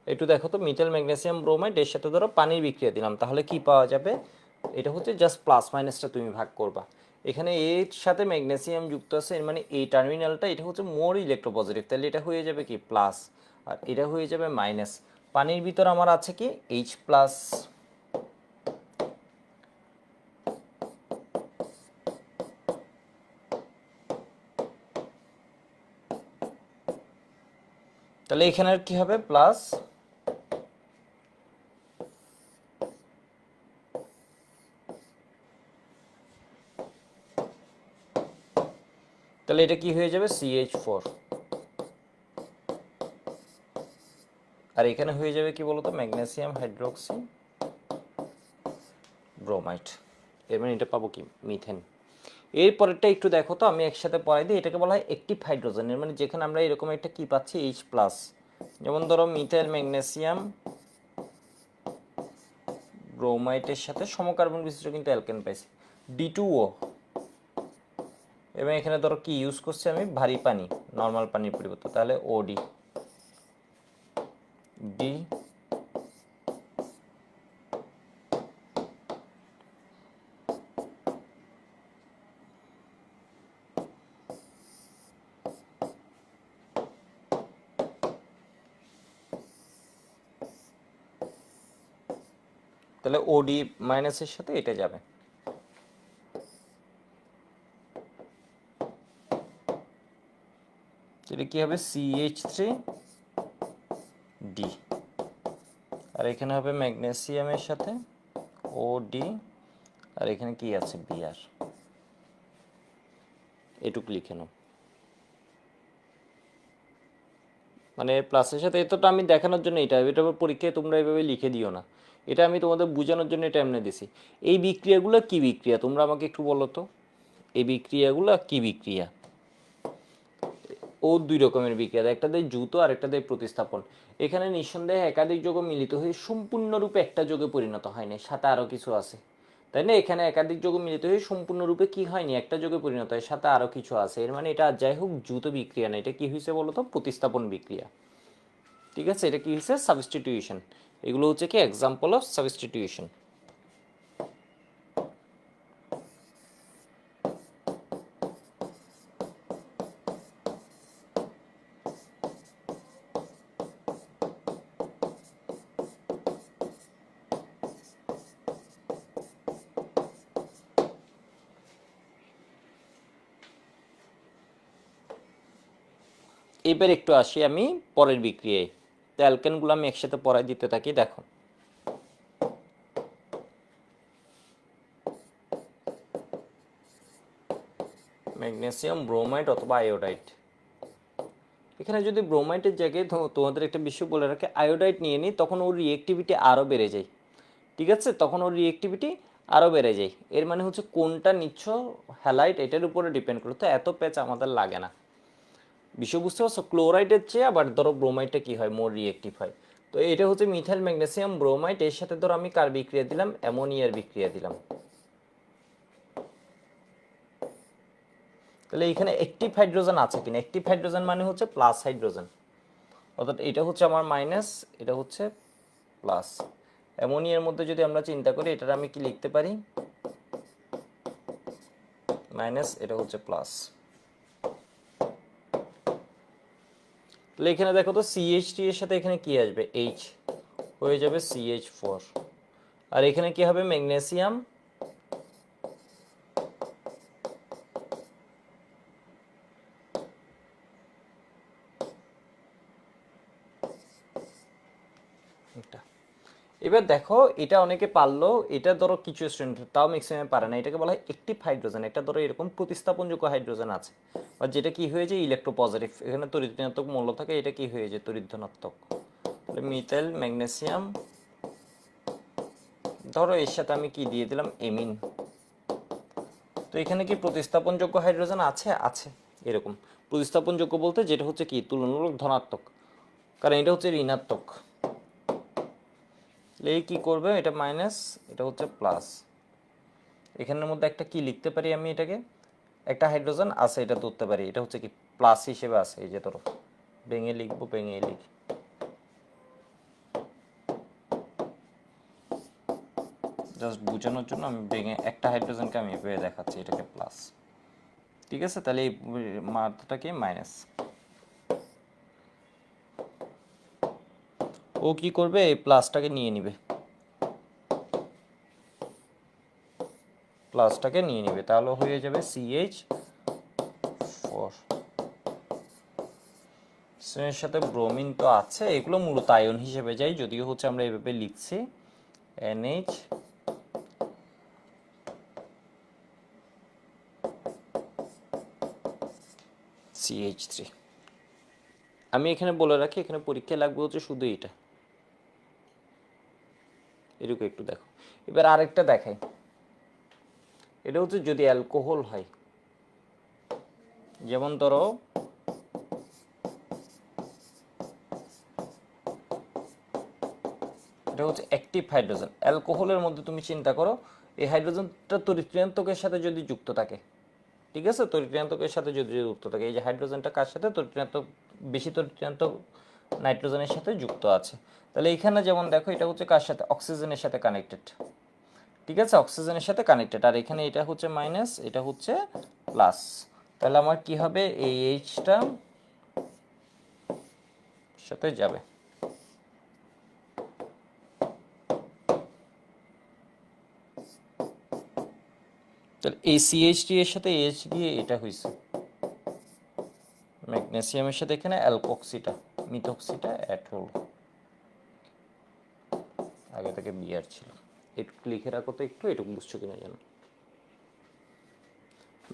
একটু দেখো তো, মিথাইল ম্যাগনেসিয়াম ব্রোমাইড এর সাথে ধরো পানির বিক্রিয়া দিলাম, তাহলে কি পাওয়া যাবে, এটা হচ্ছে জাস্ট প্লাস মাইনাসটা তুমি ভাগ করবা, এখানে এর সাথে ম্যাগনেসিয়াম যুক্ত আছে, এর মানে এই টার্মিনালটা এটা হচ্ছে মোর ইলেকট্রোপজিটিভ, তাহলে এটা হয়ে যাবে কি প্লাস, আর এটা হয়ে যাবে মাইনাস। পানির ভিতর আমার আছে কি এইচ প্লাস, তাহলে এখানে কি হবে প্লাস, তাহলে এটা কি হয়ে যাবে CH4, আর এখানে হয়ে যাবে কি বলতো ম্যাগনেসিয়াম হাইড্রোক্সি ব্রোমাইড, এর মানে এটা পাবো কি মিথেন। এরপরেরটা একটু দেখো তো, আমি একসাথে পড়াই দিই, এটাকে বলা হয় অ্যাক্টিভ হাইড্রোজেন, এর মানে যেখানে আমরা এরকম একটা কি পাচ্ছি H প্লাস, যেমন ধরো মিথাইল ম্যাগনেসিয়াম ব্রোমাইডের সাথে সমকার্বন বিশিষ্ট কিন্তু অ্যালকেন পাইছি, D2O, এবং এখানে ধরো কি ইউজ করছি আমি, ভারী পানি, নর্মাল পানির পরিবর্তে, তাহলে OD ডি, তাহলে OD মাইনাসের সাথে এটা যাবে। এটা কি হবে, CH3D, আর এখানে হবে ম্যাগনেসিয়ামের সাথে OD, আর এখানে কি আছে, Br। এটুকু লিখে নাও। মানে প্লাসের সাথে, এতটা আমি দেখানোর জন্য এটা পরীক্ষায় তোমরা এভাবে লিখে দিও না, এটা আমি তোমাদের বোঝানোর জন্য এটা এমনি দিছি। এই বিক্রিয়াগুলো কি বিক্রিয়া তোমরা আমাকে একটু বলো তো, এই বিক্রিয়াগুলো কি বিক্রিয়া? ও দুই রকমের বিক্রিয়া, একটা দেয় দ্রুত আর একটা দেয় প্রতিস্থাপন। এখানে নিঃসন্দেহে একাধিক যৌগ মিলিত হয়ে সম্পূর্ণরূপে একটা যৌগে পরিণত হয়নি, সাথে আরও কিছু আছে, তাই না? এখানে একাধিক যৌগ মিলিত হয়ে সম্পূর্ণরূপে কি হয়নি, একটা যৌগে পরিণত হয়, সাথে আরও কিছু আছে। এর মানে এটা যাই হোক দ্রুত বিক্রিয়া না, এটা কি হয়েছে বলো তো, প্রতিস্থাপন বিক্রিয়া। ঠিক আছে, এটা কি হয়েছে, সাবস্টিটিউশন। এগুলো হচ্ছে কি এক্সাম্পল অফ সাবস্টিটিউশন। এবার একটু আসি আমি পরের বিক্রিয়ায়, তো অ্যালকেনগুলো আমি একসাথে পড়াই দিতে থাকি, দেখো। ম্যাগনেসিয়াম ব্রোমাইড অথবা আয়োডাইড। এখানে যদি ব্রোমাইডের জায়গায় তোমাদের একটা বিষয় বলে রাখে, আয়োডাইড নিয়ে নিই, তখন ওর রিয়েক্টিভিটি আরও বেড়ে যায়। ঠিক আছে, তখন ওর রিয়েক্টিভিটি আরও বেড়ে যায়। এর মানে হচ্ছে কোনটা নিচ্ছ হ্যালাইড, এটার উপরে ডিপেন্ড করে, তো এত প্যাচ আমাদের লাগে না। বিষয় বুঝতে পারছো, ক্লোরাইডের চেয়ে আবার ধরো ব্রোমাইডটা কি হয়, মোর রিয়েক্টিভ হয়। তো এটা হচ্ছে মিথাইল ম্যাগনেসিয়াম ব্রোমাইড, এর সাথে ধরো আমি কার বিক্রিয়া দিলাম, অ্যামোনিয়ার বিক্রিয়া দিলাম। তাহলে এখানে অ্যাক্টিভ হাইড্রোজেন আছে কিনা, অ্যাক্টিভ হাইড্রোজেন মানে হচ্ছে প্লাস হাইড্রোজেন, অর্থাৎ এটা হচ্ছে আমার মাইনাস, এটা হচ্ছে প্লাস। অ্যামোনিয়ার মধ্যে যদি আমরা চিন্তা করি, এটার আমি কি লিখতে পারি, মাইনাস, এটা হচ্ছে প্লাস। তাহলে এখানে দেখো তো CH3 এর সাথে এখানে কি আসবে, H হয়ে যাবে CH4, আর এখানে কি হবে, ম্যাগনেসিয়াম, এটা। এবার দেখো, এটা অনেকে পারলো, এটা ধরো কিছু স্টুডেন্ট তাও ম্যাক্সিমাম পারে না, এটাকে বলা হয় অ্যাক্টিভ হাইড্রোজেন। একটা ধরো এরকম প্রতিস্থাপনযোগ্য হাইড্রোজেন আছে, বা যেটা কি হয়ে যায়, ইলেকট্রোপজিটিভ, এখানে তড়িৎ ঋণাত্মক মূল্য থাকে, এটা কি হয়ে যায়, তড়িৎ ধনাত্মক। তাহলে মিথাইল ম্যাগনেসিয়াম, ধরো এর সাথে আমি কি দিয়ে দিলাম, এমিন। তো এখানে কি প্রতিস্থাপনযোগ্য হাইড্রোজেন আছে, আছে। এরকম প্রতিস্থাপনযোগ্য বলতে যেটা হচ্ছে কি তুলনামূলক ধনাত্মক, কারণ এটা হচ্ছে ঋণাত্মক। এই কি করবে, এটা মাইনাস, এটা হচ্ছে প্লাস। এখানের মধ্যে একটা কি লিখতে পারি আমি, এটাকে একটা হাইড্রোজেন আছে, এটা ধরতে পারি, এটা হচ্ছে কি প্লাস হিসেবে আছে, এই যে ধরো ভেঙে লিখবো, ভেঙে লিখি, জাস্ট বোঝানোর জন্য আমি ভেঙে একটা হাইড্রোজেনকে আমি এভাবে দেখাচ্ছি, এটাকে প্লাস। ঠিক আছে, তাহলে এই মাত্রাটাকে মাইনাস। ও কি করবে, এই প্লাসটাকে নিয়ে নিবে, প্লাসটাকে নিয়ে নিবে, তাহলে হয়ে যাবে CH4। এর সাথে ব্রোমিন তো আছে, এগুলো মূলত আয়ন হিসেবে যায়, যদিও হচ্ছে আমরা এভাবে লিখছি NH CH3। আমি এখানে বলে রাখি, এখানে পরীক্ষায় লাগবে হচ্ছে শুধু এটা, এরকম একটু দেখো। এবার আরেকটা দেখাই, এটা হচ্ছে যদি অ্যালকোহল হয়, যেমন ধরো এটা হচ্ছে অ্যাক্টিভ হাইড্রোজেন। অ্যালকোহলের মধ্যে তুমি চিন্তা করো, এই হাইড্রোজেনটা তড়িৎ ঋণাত্মকের সাথে যদি যুক্ত থাকে, ঠিক আছে, তড়িৎ ঋণাত্মকের সাথে যদি যুক্ত থাকে, এই যে হাইড্রোজেনটা কার সাথে তড়িৎ ঋণাত্মক, বেশি তড়িৎ ঋণাত্মক নাইট্রোজেনের সাথে যুক্ত আছে। তাহলে এখানে যেমন দেখো এটা হচ্ছে কার সাথে, অক্সিজেনের সাথে কানেক্টেড, ঠিক আছে, অক্সিজেনের সাথে কানেক্টেড, আর এখানে এটা হচ্ছে মাইনাস, এটা হচ্ছে প্লাস। তাহলে আমার কি হবে, এই এইচটা সাথে যাবে। তাহলে এই সিএইচডি এর সাথে এইচ দিয়ে এটা হয়েছে ম্যাগনেসিয়ামের সাথে এখানে অ্যালকক্সিটা, মিথক্সিটা অ্যাড হলো, আগে থেকে বিয়ার ছিল। একটু লিখে রাখো তো, একটু এটুকু বুঝছো কিনা জানো।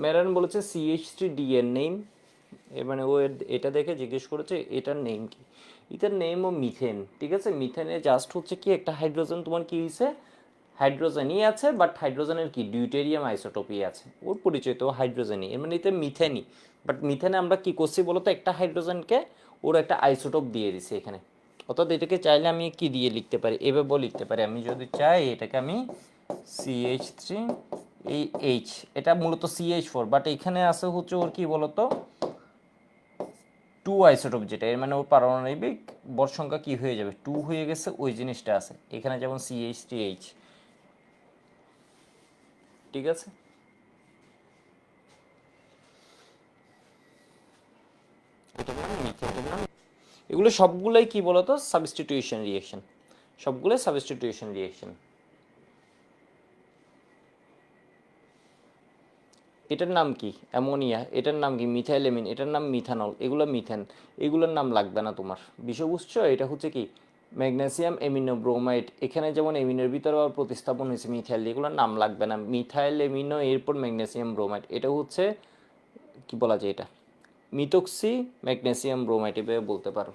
মেরান বলেছে CH3D এর নেম, এর মানে ও এটা দেখে জিজ্ঞেস করেছে এটার নেম কি। এটার নেম ও মিথেন, ঠিক আছে। মিথেনে জাস্ট হচ্ছে কি একটা হাইড্রোজেন তোমার কি হয়েছে, হাইড্রোজেনই আছে, বাট হাইড্রোজেনের কি ডিউটেরিয়াম আইসোটোপই আছে, ওর পরিচয় তো হাইড্রোজেনই, এর মানে এটা মিথেনই। বাট মিথেনে আমরা কি করছি বলতো, একটা হাইড্রোজেনকে ওর একটা আইসোটোপ দিয়ে দিছি এখানে। অর্থাৎ এটাকে চাইলে আমি কি দিয়ে লিখতে পারি, এভাবেও লিখতে পারি, আমি যদি চাই এটাকে আমি CH3, এই এইচ, এটা মূলত CH4, বাট এখানে আছে হচ্ছে ওর কি বলতো 2 আইসোটোপ, যেটা এর মানে ওর পারমাণবিক ভর সংখ্যা কি হয়ে যাবে 2 হয়ে গেছে, ওই জিনিসটা আছে এখানে, যেমন CH3H, ঠিক আছে। এগুলো সবগুলোই কি বলতো সাবস্টিটিউশন রিঅ্যাকশন, সবগুলোই সাবস্টিটিউশন রিঅ্যাকশন। এটার নাম কি অ্যামোনিয়া, এটার নাম কি মিথাইলেমিন, এটার নাম মিথানল, এগুলো মিথেন, এগুলোর নাম লাগবে না তোমার, বিষয় বুঝছো। এটা হচ্ছে কি ম্যাগনেসিয়াম এমিনো ব্রোমাইড, এখানে যেমন এমিনোর ভিতরে আবার প্রতিস্থাপন হয়েছে মিথাইল, এগুলোর নাম লাগবে না, মিথাইল এমিনো এরপর ম্যাগনেসিয়াম ব্রোমাইড, এটা হচ্ছে কি বলা যায়, এটা মিথক্সি ম্যাগনেসিয়াম ব্রোমাইড এভাবে বলতে পারো।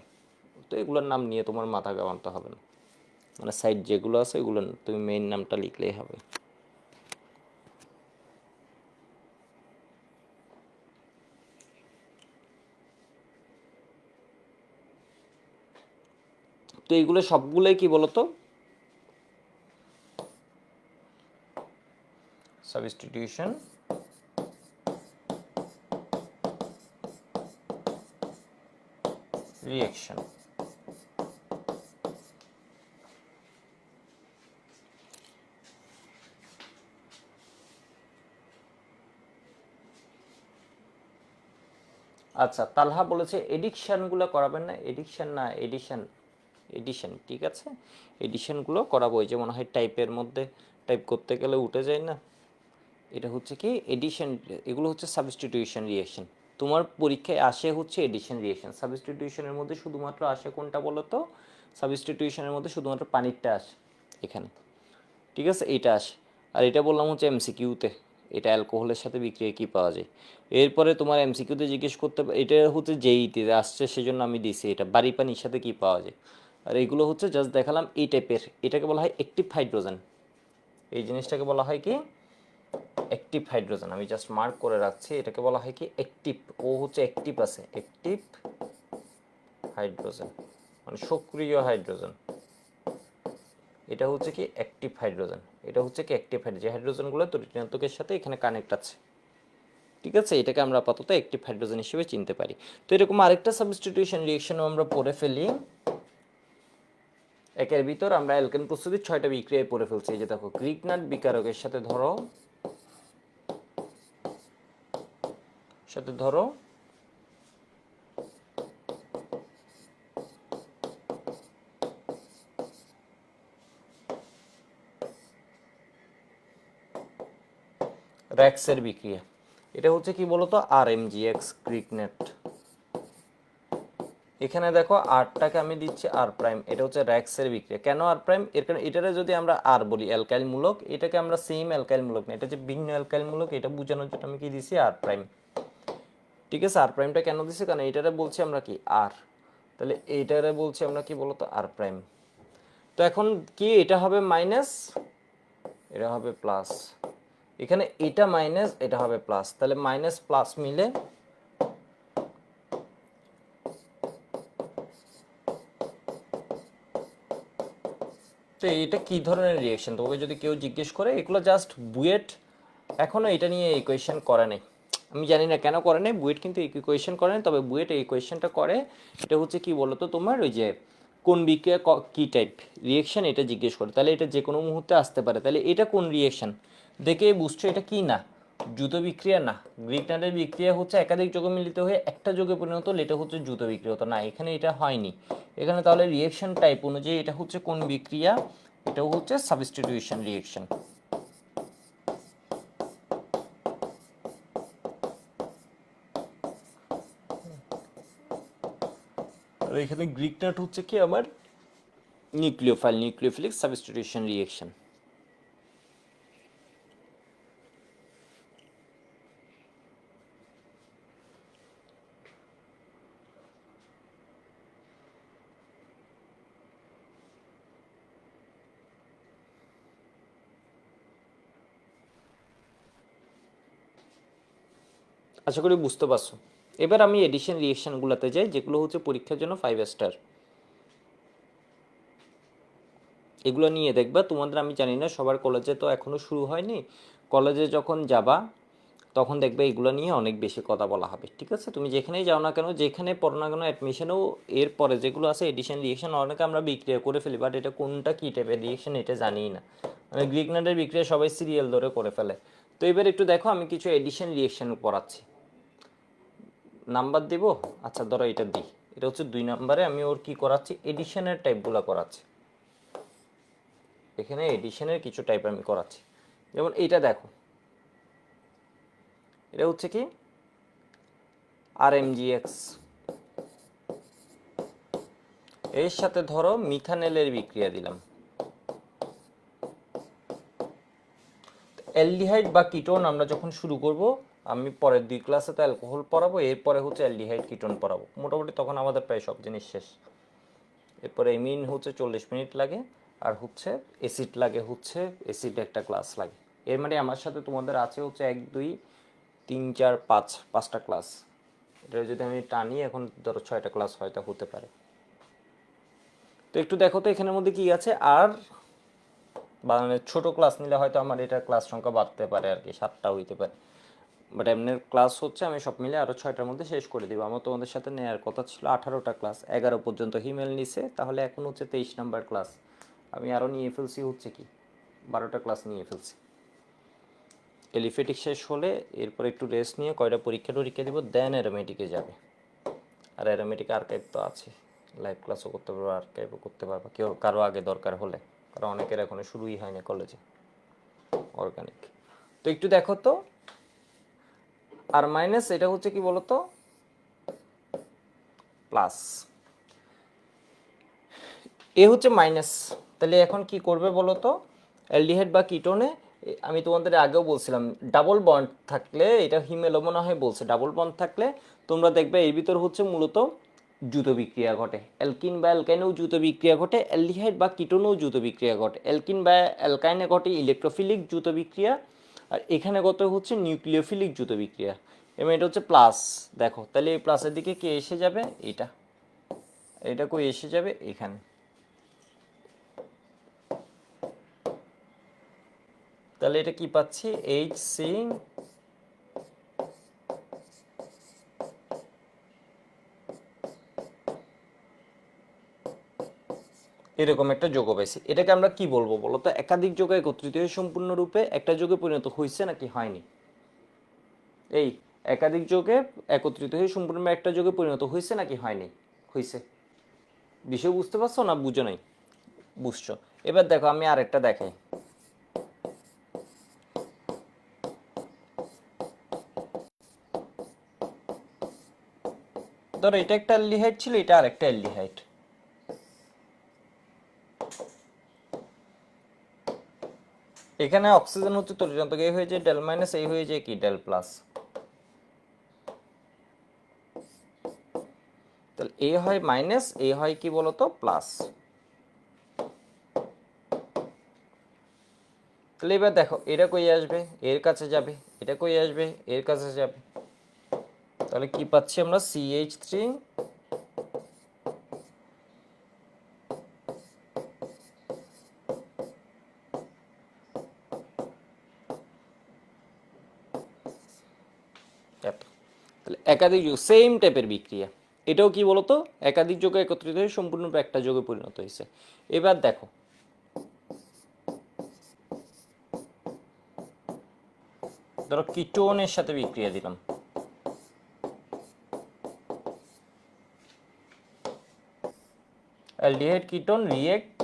তো এগুলোর নাম নিয়ে তোমার মাথা ঘামাতে হবে না, মানে সাইড যেগুলো আছে এগুলো তুমি মেইন নামটা লিখলেই হবে। তো এইগুলো সবগুলোই কি বলতো সাবস্টিটিউশন রিঅ্যাকশন। আচ্ছা, তালহা বলেছে এডিকশানগুলো করাবেন না, এডিকশান না এডিশন, এডিশন, ঠিক আছে, এডিশনগুলো করাবো। ওই যে মনে হয় টাইপের মধ্যে টাইপ করতে গেলে উঠে যায় না, এটা হচ্ছে কি এডিশন, এগুলো হচ্ছে সাবস্টিটিউশন রিঅ্যাকশন। তোমার পরীক্ষায় আসে হচ্ছে এডিশন রিঅ্যাকশন, সাবস্টিটিউশনের মধ্যে শুধুমাত্র আসে কোনটা বলো তো, সাবস্টিটিউশনের মধ্যে শুধুমাত্র পানিরটা আসে এখানে, ঠিক আছে, এইটা আসে। আর এটা বললাম হচ্ছে MCQতে, এটা অ্যালকোহলের সাথে বিক্রিয়া কী পাওয়া যায়। এরপরে তোমার MCQতে জিজ্ঞেস করতে, এটা হচ্ছে JET আসছে সেজন্য আমি দিছি, এটা বাড়ি পানির সাথে কী পাওয়া যায়। আর এইগুলো হচ্ছে জাস্ট দেখালাম এই টাইপের, এটাকে বলা হয় অ্যাক্টিভ হাইড্রোজেন, এই জিনিসটাকে বলা হয় কি অ্যাক্টিভ হাইড্রোজেন, আমি জাস্ট মার্ক করে রাখছি, এটাকে বলা হয় কি অ্যাক্টিভ, ও হচ্ছে অ্যাক্টিভ আছে, অ্যাক্টিভ হাইড্রোজেন মানে সক্রিয় হাইড্রোজেন, এটা হচ্ছে কি অ্যাক্টিভ হাইড্রোজেন, এটা হচ্ছে কি অ্যাক্টিভ হাইড্রোজেন, যে হাইড্রোজেনগুলো তড়িৎ ঋণাত্মকের সাথে এখানে কানেক্ট আছে, ঠিক আছে, এটাকে আমরা আপাতত অ্যাক্টিভ হাইড্রোজেন হিসেবে চিনতে পারি। তো এরকম আরেকটা সাবস্টিটিউশন রিঅ্যাকশনও আমরা পড়ে ফেলি, একের ভিতর আমরা অ্যালকেন প্রস্তুতির 6টা বিক্রিয়ায় পড়ে ফেলছি। এই যে দেখো গ্রিগনাট বিকারকের সাথে ধরো, সাথে ধরো র্যাক্সের বিক্রিয়া, এটা হচ্ছে কি বলতো RMGX গ্রিগনেট, এখানে দেখো আরটাকে আমি দিচ্ছি আর প্রাইম, এটা হচ্ছে র্যাক্সের বিক্রিয়া। কেন আর প্রাইম, এর কারণে এটারে যদি আমরা আর বলি অ্যালকাইল মূলক, এটাকে আমরা সেম অ্যালকাইল মূলক না, এটা যে ভিন্ন অ্যালকাইল মূলক, এটা বোঝানোর জন্য আমি কি দিছি আর প্রাইম, ঠিক আছে। আর প্রাইমটা কেন দিছি, কারণ এটারে বলছি আমরা কি আর, তাহলে এইটারে বলছি আমরা কি বলতো আর প্রাইম। তো এখন কি এটা হবে মাইনাস, এটা হবে প্লাস, এখানে এটা মাইনাস এটা হবে প্লাস, তাহলে মাইনাস প্লাস মিলে তো এটা কি ধরনের রিয়েকশন তোকে যদি কেউ জিজ্ঞেস করে, এগুলো জাস্ট বুয়েট এখনো এটা নিয়ে ইকুয়েশন করে নাই। আমি জানি না কেন করে নাই, বুয়েট কিন্তু ইকুয়েশন করে নাই, তবে বুয়েট এই ইকুয়েশনটা করে। এটা হচ্ছে কি বলতো তোমার ওই যে কোন বিক্রিয়া কি টাইপ রিয়েকশন এটা জিজ্ঞেস করে, তাহলে এটা যে কোনো মুহূর্তে আসতে পারে। তাহলে এটা কোন রিয়েকশন দেখে বুঝছো এটা কি না, দ্রুত বিক্রিয়া না। গ্রিগনারের বিক্রিয়া হচ্ছে একাধিক যৌগ মিলিত হয়ে একটা যৌগে পরিণত হলে এটা হচ্ছে দ্রুত বিক্রিয়া হতো না, এখানে এটা হয়নি। এখানে তাহলে রিয়েকশন টাইপ অনুযায়ী এটা হচ্ছে কোন বিক্রিয়া, এটাও হচ্ছে সাবস্টিটিউশন রিয়েকশন। আর এখানে গ্রিগনার হচ্ছে কি আমার নিউক্লিওফাইল, নিউক্লিওফিলিক সাবস্টিটিউশন রিয়েকশন। আশা করি বুঝতে পারছো। এবার আমি এডিশন রিয়েকশনগুলোতে যাই, যেগুলো হচ্ছে পরীক্ষার জন্য 5 স্টার। এগুলো নিয়ে দেখবা তোমাদের, আমি জানি না সবার কলেজে তো এখনও শুরু হয়নি, কলেজে যখন যাবা তখন দেখবে এগুলো নিয়ে অনেক বেশি কথা বলা হবে। ঠিক আছে, তুমি যেখানেই যাও না কেন, যেখানে পড়ো না কেন, অ্যাডমিশনেও এরপরে যেগুলো আছে এডিশন রিয়েকশন অনেকে আমরা বিক্রিয়া করে ফেলি, বাট এটা কোনটা কী টাইপের রিয়েকশন এটা জানিই না। মানে গ্রিগনারের বিক্রিয়া সবাই সিরিয়াল ধরে করে ফেলে। তো এবার একটু দেখো, আমি কিছু এডিশন রিয়েকশন পড়াচ্ছি, নাম্বার দেব। আচ্ছা ধরো এটা দিই, এটা হচ্ছে 2 নম্বরে, আমি ওর কি করাচ্ছি এডিশনের টাইপগুলো করাচ্ছি। এখানে এডিশনের কিছু টাইপ আমি করাচ্ছি। যেমন এইটা দেখো, এটা হচ্ছে কি RMGX, এর সাথে ধরো মিথানেলের বিক্রিয়া দিলাম। অ্যালডিহাইড বা কিটোন আমরা যখন শুরু করব, আমি পরের 2 ক্লাসে তো অ্যালকোহল পড়াবো, এরপরে হচ্ছে অ্যালডিহাইড কিটোন পড়াবো, মোটামুটি তখন আমাদের প্রায় সব জিনিস শেষ। এরপরে এমিন হচ্ছে 40 মিনিট লাগে, আর হচ্ছে অ্যাসিড লাগে হচ্ছে অ্যাসিড একটা ক্লাস লাগে। এর মানে আমার সাথে তোমাদের আছে হচ্ছে 1 2 3 4 5 5টা ক্লাস। এটা যদি আমি টানি এখন ধরো 6টা ক্লাস হয়তো হতে পারে। তো একটু দেখো তো এখানের মধ্যে কি আছে, আর মানে ছোটো ক্লাস নিলে হয়তো আমার এটা ক্লাস সংখ্যা বাড়তে পারে আর কি, 7টা হইতে পারে। বাট এমনি ক্লাস হচ্ছে আমি সব মিলে আরও 6টার মধ্যে শেষ করে দিব। আমার তোমাদের সাথে নেওয়ার কথা ছিল 18টা ক্লাস, 11 পর্যন্ত হিমেল নিছে, তাহলে এখন হচ্ছে 23 নম্বর ক্লাস। আমি আরও নিয়ে ফেলছি হচ্ছে কি 12টা ক্লাস নিয়ে ফেলছি। এলিফেটিক শেষ হলে এরপর একটু রেস্ট নিয়ে কয়টা পরীক্ষা টরীক্ষা দিব, দেন অ্যারোমেটিকে যাবে। আর অ্যারোমেটিক আর্কাইভ তো আছে, লাইভ ক্লাসও করতে পারবো, আর্কাইভও করতে পারবো কেউ কারো আগে দরকার হলে, কারণ অনেকের এখনো শুরুই হয়নি কলেজে অর্গানিক। তো একটু দেখো তো, আর মাইনাস এটা হচ্ছে কি বলতো প্লাস, এ হচ্ছে মাইনাস। তাহলে এখন কি করবে বলো তো, অ্যালডিহাইড বা কিটোনে আমি তোমাদের আগেও বলছিলাম ডাবল বন্ড থাকলে, এটা হিমেলও মনে হয় বলছে, ডাবল বন্ড থাকলে তোমরা দেখবে এর ভিতর হচ্ছে মূলত দ্রুত বিক্রিয়া ঘটে। অ্যালকিন বা অ্যালকাইনেও দ্রুত বিক্রিয়া ঘটে, অ্যালডিহাইড বা কিটোনেও দ্রুত বিক্রিয়া ঘটে। অ্যালকিন বা অ্যালকাইনে ঘটে ইলেকট্রোফিলিক দ্রুত বিক্রিয়া, আর এখানে কত হচ্ছে নিউক্লিওফিলিক দ্রুত বিক্রিয়া। এবং এটা হচ্ছে প্লাস। দেখো তাহলে এই প্লাসের দিকে কে এসে যাবে, এটা এটা কই এসে যাবে এখানে। তাহলে এটা কি পাচ্ছি HC, এরকম একটা যোগ পাইছি। এটাকে আমরা কি বলবো বলো তো, একাধিক যোগ একত্রিত হয়ে সম্পূর্ণরূপে একটা যোগে পরিণত হয়েছে নাকি হয়নি? এই একাধিক যোগে একত্রিত হয়ে সম্পূর্ণরূপে একটা যোগে পরিণত হয়েছে নাকি হয়নি? হয়েছে। বিষয় বুঝতে পারছো না বুঝো নাই? বুঝছো। এবার দেখো আমি আরেকটা দেখাই। ধরো এটা একটা অ্যালডিহাইড ছিল, এটা আরেকটা অ্যালডিহাইড। এখানে অক্সিজেন হচ্ছে তরিযন্ত্রক, এই হয়ে যায় ডেল মাইনাস, এই হয়ে যায় কি ডেল প্লাস। তাহলে এ হয় মাইনাস, এ হয় কি বলতো প্লাস। তাহলে এবার দেখো এটা কই আসবে, এর কাছে যাবে, এটা কই আসবে, এর কাছে যাবে। তাহলে কি পাচ্ছি আমরা CH3, তাহলে একাধিক যোগ সেম টাইপের বিক্রিয়া, এটাও কি বলতো একাধিক যোগে একত্রিত হয়ে সম্পূর্ণরূপে একটা যোগে পরিণত হয়েছে। এবার দেখো ধরো কিটোনের সাথে বিক্রিয়া দিলাম, aldehyde ketone react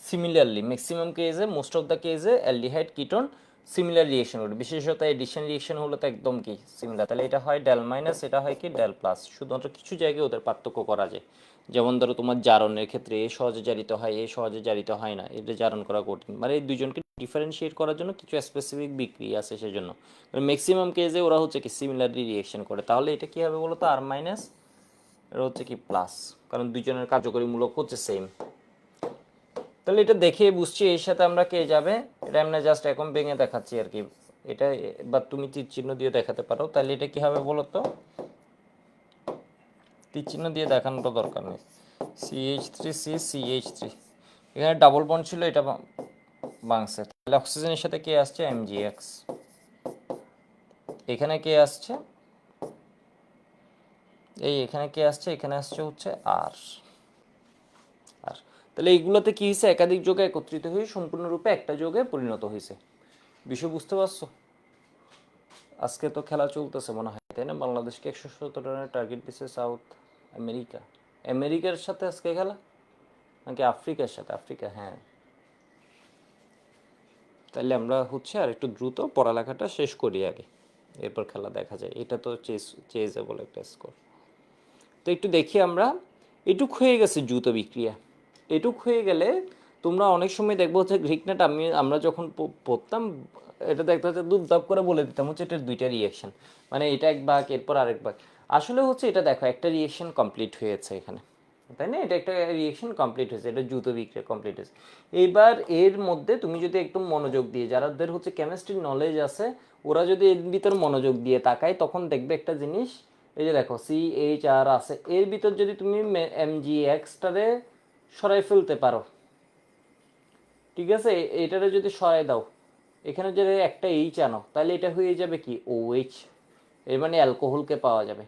similarly maximum কেসে মোস্ট অফ দ্য কেসে aldehyde ketone সিমিলার রিয়েকশন করে, বিশেষত এডিশন রিয়েকশন হলো তো একদম কি সিমিলার। তাহলে এটা হয় ডেল মাইনাস, এটা হয় কি ডেল প্লাস। শুধুমাত্র কিছু জায়গায় ওদের পার্থক্য করা যায়, যেমন ধরো তোমার জারণের ক্ষেত্রে এ সহজে জারিত হয়, এ সহজে জারিত হয় না, এটা জারণ করা কঠিন, মানে এই দুইজনকে ডিফারেন্সিয়েট করার জন্য কিছু স্পেসিফিক বিক্রিয়া আছে সেজন্য। ম্যাক্সিমাম কেসে ওরা হচ্ছে কি সিমিলারলি রিয়েকশন করে। তাহলে এটা কি হবে বলো তো আর মাইনাস, এটা হচ্ছে কি প্লাস, কারণ দুইজনের কার্যকরী মূলক হচ্ছে সেম। তাহলে এটা দেখে বুঝছি এর সাথে আমরা কে যাবে, এটা আমরা জাস্ট এখন ভেঙে দেখাচ্ছি আর কি। এটা বা তুমি তীর চিহ্ন দিয়ে দেখাতে পারো। তাহলে এটা কি হবে বলো তো, তীর চিহ্ন দিয়ে দেখানোটা দরকার নেই। CH3CCH3, এখানে ডাবল বন্ড ছিল, এটা ভাঙছে। তাহলে অক্সিজেনের সাথে কে আসছে MgX, এখানে কে আসছে এখানে কে আসছে, এখানে আসছে হচ্ছে আর। তাহলে এইগুলোতে কি হয়েছে, একাধিক যোগে একত্রিত হয়ে সম্পূর্ণরূপে একটা যোগে পরিণত হয়েছে। বিষয় বুঝতে পারছো? আজকে তো খেলা চলতেছে মনে হয়, তাই না? বাংলাদেশকে 117 রানের টার্গেট দিচ্ছে সাউথ আমেরিকা। আমেরিকার সাথে আজকে খেলা নাকি আফ্রিকার সাথে? আফ্রিকা, হ্যাঁ। তাহলে আমরা হচ্ছে আর একটু দ্রুত পড়ালেখাটা শেষ করি আগে, এরপর খেলা দেখা যায়। এটা তো চেজেবল একটা স্কোর। তো একটু দেখি আমরা, এটুক হয়ে গেছে দ্রুত বিক্রিয়া। এটুক হয়ে গেলে তোমরা অনেক সময় দেখবো হচ্ছে গ্রিকনেট আমরা যখন পড়তাম, এটা দেখতে হচ্ছে দুপদাপ করে বলে দিতাম হচ্ছে এটার দুইটা রিয়েকশন, মানে এটা এক ভাগ এরপর আরেক ভাগ। আসলে হচ্ছে এটা দেখো একটা রিয়েকশন কমপ্লিট হয়েছে এখানে, তাই না? এটা একটা রিয়েকশন কমপ্লিট হয়েছে, এটা দ্রুত বিক্রিয়া কমপ্লিট হয়েছে। এইবার এর মধ্যে তুমি যদি একটু মনোযোগ দিয়ে, যারাদের হচ্ছে কেমিস্ট্রির নলেজ আছে ওরা যদি এর ভিতর মনোযোগ দিয়ে তাকায়, তখন দেখবে একটা জিনিস। এই যে দেখো CHR আছে, এর ভিতর যদি তুমি MgXটারে সরাই ফেলতে পারো, ঠিক আছে, এটারে যদি সরাই দাও, এখানে যদি একটা এইচ আনো, তাহলে এটা হয়ে যাবে কি OH, এর মানে অ্যালকোহলকে পাওয়া যাবে।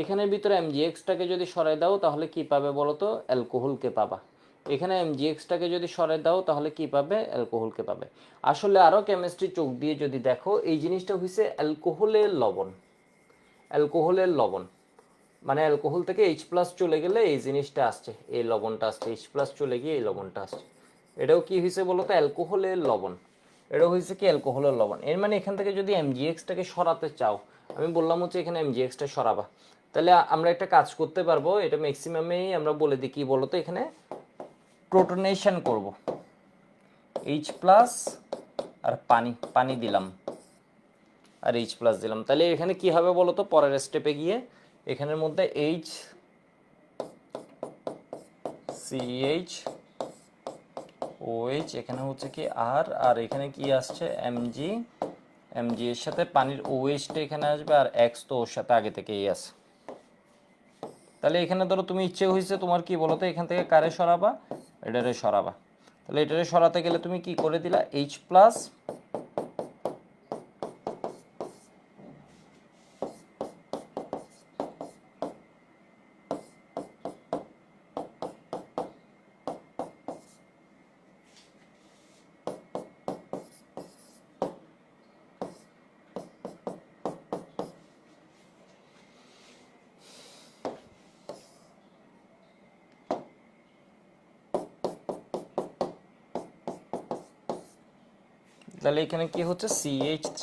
এখানের ভিতরে MgXটাকে যদি সরাই দাও তাহলে কি পাবে বলো তো, অ্যালকোহলকে পাবা। এখানে MgXটাকে যদি সরাই দাও তাহলে কি পাবে, অ্যালকোহলকে পাবে। আসলে আরও কেমিস্ট্রি চোখ দিয়ে যদি দেখো, এই জিনিসটা হয়েছে অ্যালকোহলের লবণ। অ্যালকোহলের লবণ মানে অ্যালকোহল থেকে H+ চলে গেলে এই জিনিসটা আসছে, এই লবণটা আসছে, H+ চলে গিয়ে এই লবণটা আসছে। এটাও কি হয়েছে বলো তো, অ্যালকোহলের লবণ। এটাও হয়েছে কি অ্যালকোহলের লবণ। এর মানে এখান থেকে যদি MgXটাকে সরাতে চাও, আমি বললাম হচ্ছে এখানে MgXটা সরাবা, তাহলে আমরা একটা কাজ করতে পারবো। এটা ম্যাক্সিমামেই আমরা বলে দিই কি বলতো, এখানে প্রোটনেশন করব, H+ আর পানি পানি দিলাম আর H+ দিলাম। তাহলে এখানে কি হবে বলো তো, পরের স্টেপে গিয়ে এখানের মধ্যে HCH OH, এখানে হচ্ছে কি আর এখানে কি আসছে Mg এর সাথে পানির OH-টা এখানে আসবে, আর X তো ওর সাথে আগে থেকেই আছে। তাহলে এখানে ধরো তুমি ইচ্ছে হয়েছে তোমার কি বলতো, এখান থেকে কারে সরাবা, এটারে সরাবা। তাহলে এটারে সরাতে গেলে তুমি কি করে দিলা, H+। তাহলে এখানে কি হচ্ছে CH3,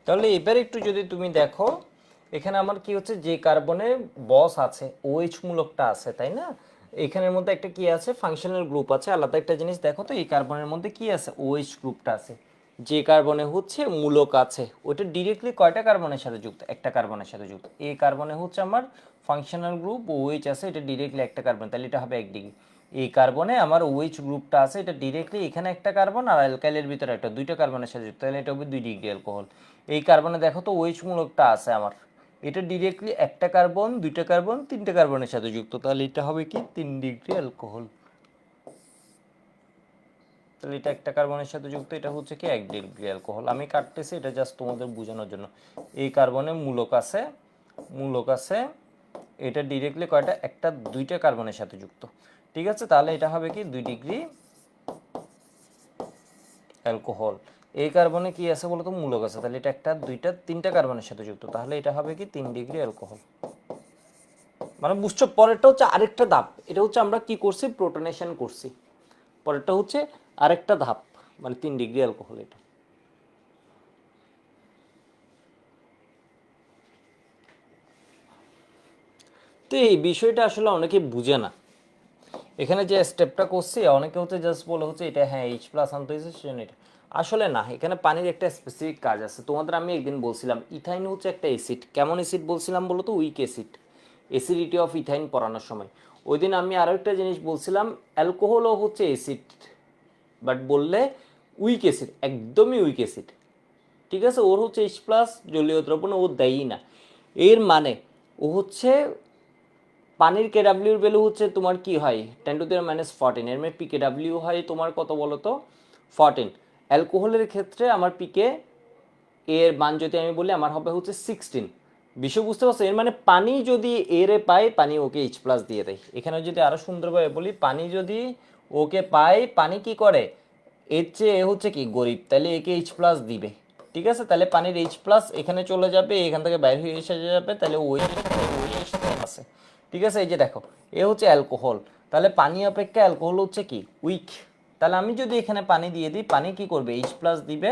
তাহলে এবার একটু যদি তুমি দেখো, এখানে আমার কি হচ্ছে, যে কার্বনে বস আছে OH মূলকটা আছে, তাই না? এখানের মধ্যে একটা কি আছে, ফাংশনাল গ্রুপ আছে। আলাদা একটা জিনিস দেখো তো, এই কার্বনের মধ্যে কি আছে, OH গ্রুপটা আছে। যে কার্বনে হচ্ছে মূলক আছে ওটা ডিরেক্টলি কয়টা কার্বনের সাথে যুক্ত, একটা কার্বনের সাথে যুক্ত। এই কার্বনে হচ্ছে আমার ফাংশনাল গ্রুপ OH আছে, এটা ডিরেক্টলি একটা কার্বন, তাহলে এটা হবে 1 ডিগ্রি। এই কার্বনে আমার OH গ্রুপটা আছে, এটা ডিরেক্টলি এখানে একটা কার্বন আর অ্যালকাইলের ভিতরে একটা, দুইটা কার্বনের সাথে যুক্ত, তাহলে এটা হবে 2 ডিগ্রি অ্যালকোহল। এই কার্বনে দেখো তো OH মূলকটা আছে আমার, এটা ডিরেক্টলি একটা কার্বন, দুইটা কার্বন, তিনটা কার্বনের সাথে যুক্ত, তাহলে এটা হবে কি 3 ডিগ্রি অ্যালকোহল। তাহলে এটা একটা কার্বনের সাথে যুক্ত, এটা হচ্ছে কি 1 ডিগ্রি অ্যালকোহল। আমি কাটতেছি এটা জাস্ট তোমাদের বোঝানোর জন্য। এই কার্বনে মূলক আছে, এটা ডিরেক্টলি কয়টা, একটা দুইটা কার্বনের সাথে যুক্ত, ঠিক আছে। তাহলে এটা হবে কি 2 ডিগ্রি অ্যালকোহল। এই কার্বনে কি আছে বলতো, মূলক আছে, তাহলে এটা একটা দুইটা তিনটা কার্বনের সাথে যুক্ত, তাহলে এটা হবে কি 3 ডিগ্রি অ্যালকোহল। মানে বুঝছো, পরেরটা হচ্ছে আরেকটা ধাপ, এটা হচ্ছে আমরা কি করছি, প্রোটনেশন করছি। পরেরটা হচ্ছে আরেকটা ধাপ, মানে 3 ডিগ্রি অ্যালকোহল। এটা তো এই বিষয়টা আসলে অনেকে বুঝে না। এখানে যে স্টেপটা করছি অনেকে হচ্ছে জাস্ট বলে হচ্ছে এটা হ্যাঁ H+ আনতে হয়েছে সেজন্য এটা, আসলে না। এখানে পানির একটা স্পেসিফিক কাজ আছে। তোমাদের আমি একদিন বলছিলাম ইথাইন হচ্ছে একটা অ্যাসিড। কেমন অ্যাসিড বলছিলাম বলো তো, week acid. Acidity of ethyne পড়ানোর সময় ওই দিন আমি আরও একটা জিনিস বলছিলাম, অ্যালকোহলও হচ্ছে অ্যাসিড, বাট বললে উইক অ্যাসিড, একদমই উইক অ্যাসিড, ঠিক আছে। ওর হচ্ছে H+ জলীয় দ্রবণ ও দেয়ই না। এর মানে ও হচ্ছে পানির কেডাব্লিউর ভ্যালু হচ্ছে তোমার কি হয় 10⁻⁴, এর মানে পিকেডাব্লিউ হয় তোমার কত বলো তো, 14। অ্যালকোহলের ক্ষেত্রে আমার পিকে এর মান যদি আমি বলি আমার হবে হচ্ছে 16। বিষয় বুঝতে পারছো, এর মানে পানি যদি এরে পায়, পানি ওকে H+ দিয়ে দেয়। এখানে যদি আরো সুন্দরভাবে বলি, পানি যদি ওকে পায়, পানি কি করে, এর চেয়ে এ হচ্ছে কি গরিব, তাহলে একে H+ দিবে, ঠিক আছে। তাহলে পানির H+ এখানে চলে যাবে, এখান থেকে বাইরে হয়ে এসে যাবে, তাহলে ওই আছে, ঠিক আছে। এই যে দেখো, এ হচ্ছে অ্যালকোহল, তাহলে পানি অপেক্ষা অ্যালকোহল হচ্ছে কি উইক। তাহলে আমি যদি এখানে পানি দিয়ে দিই, পানি কি করবে, H+ দিবে,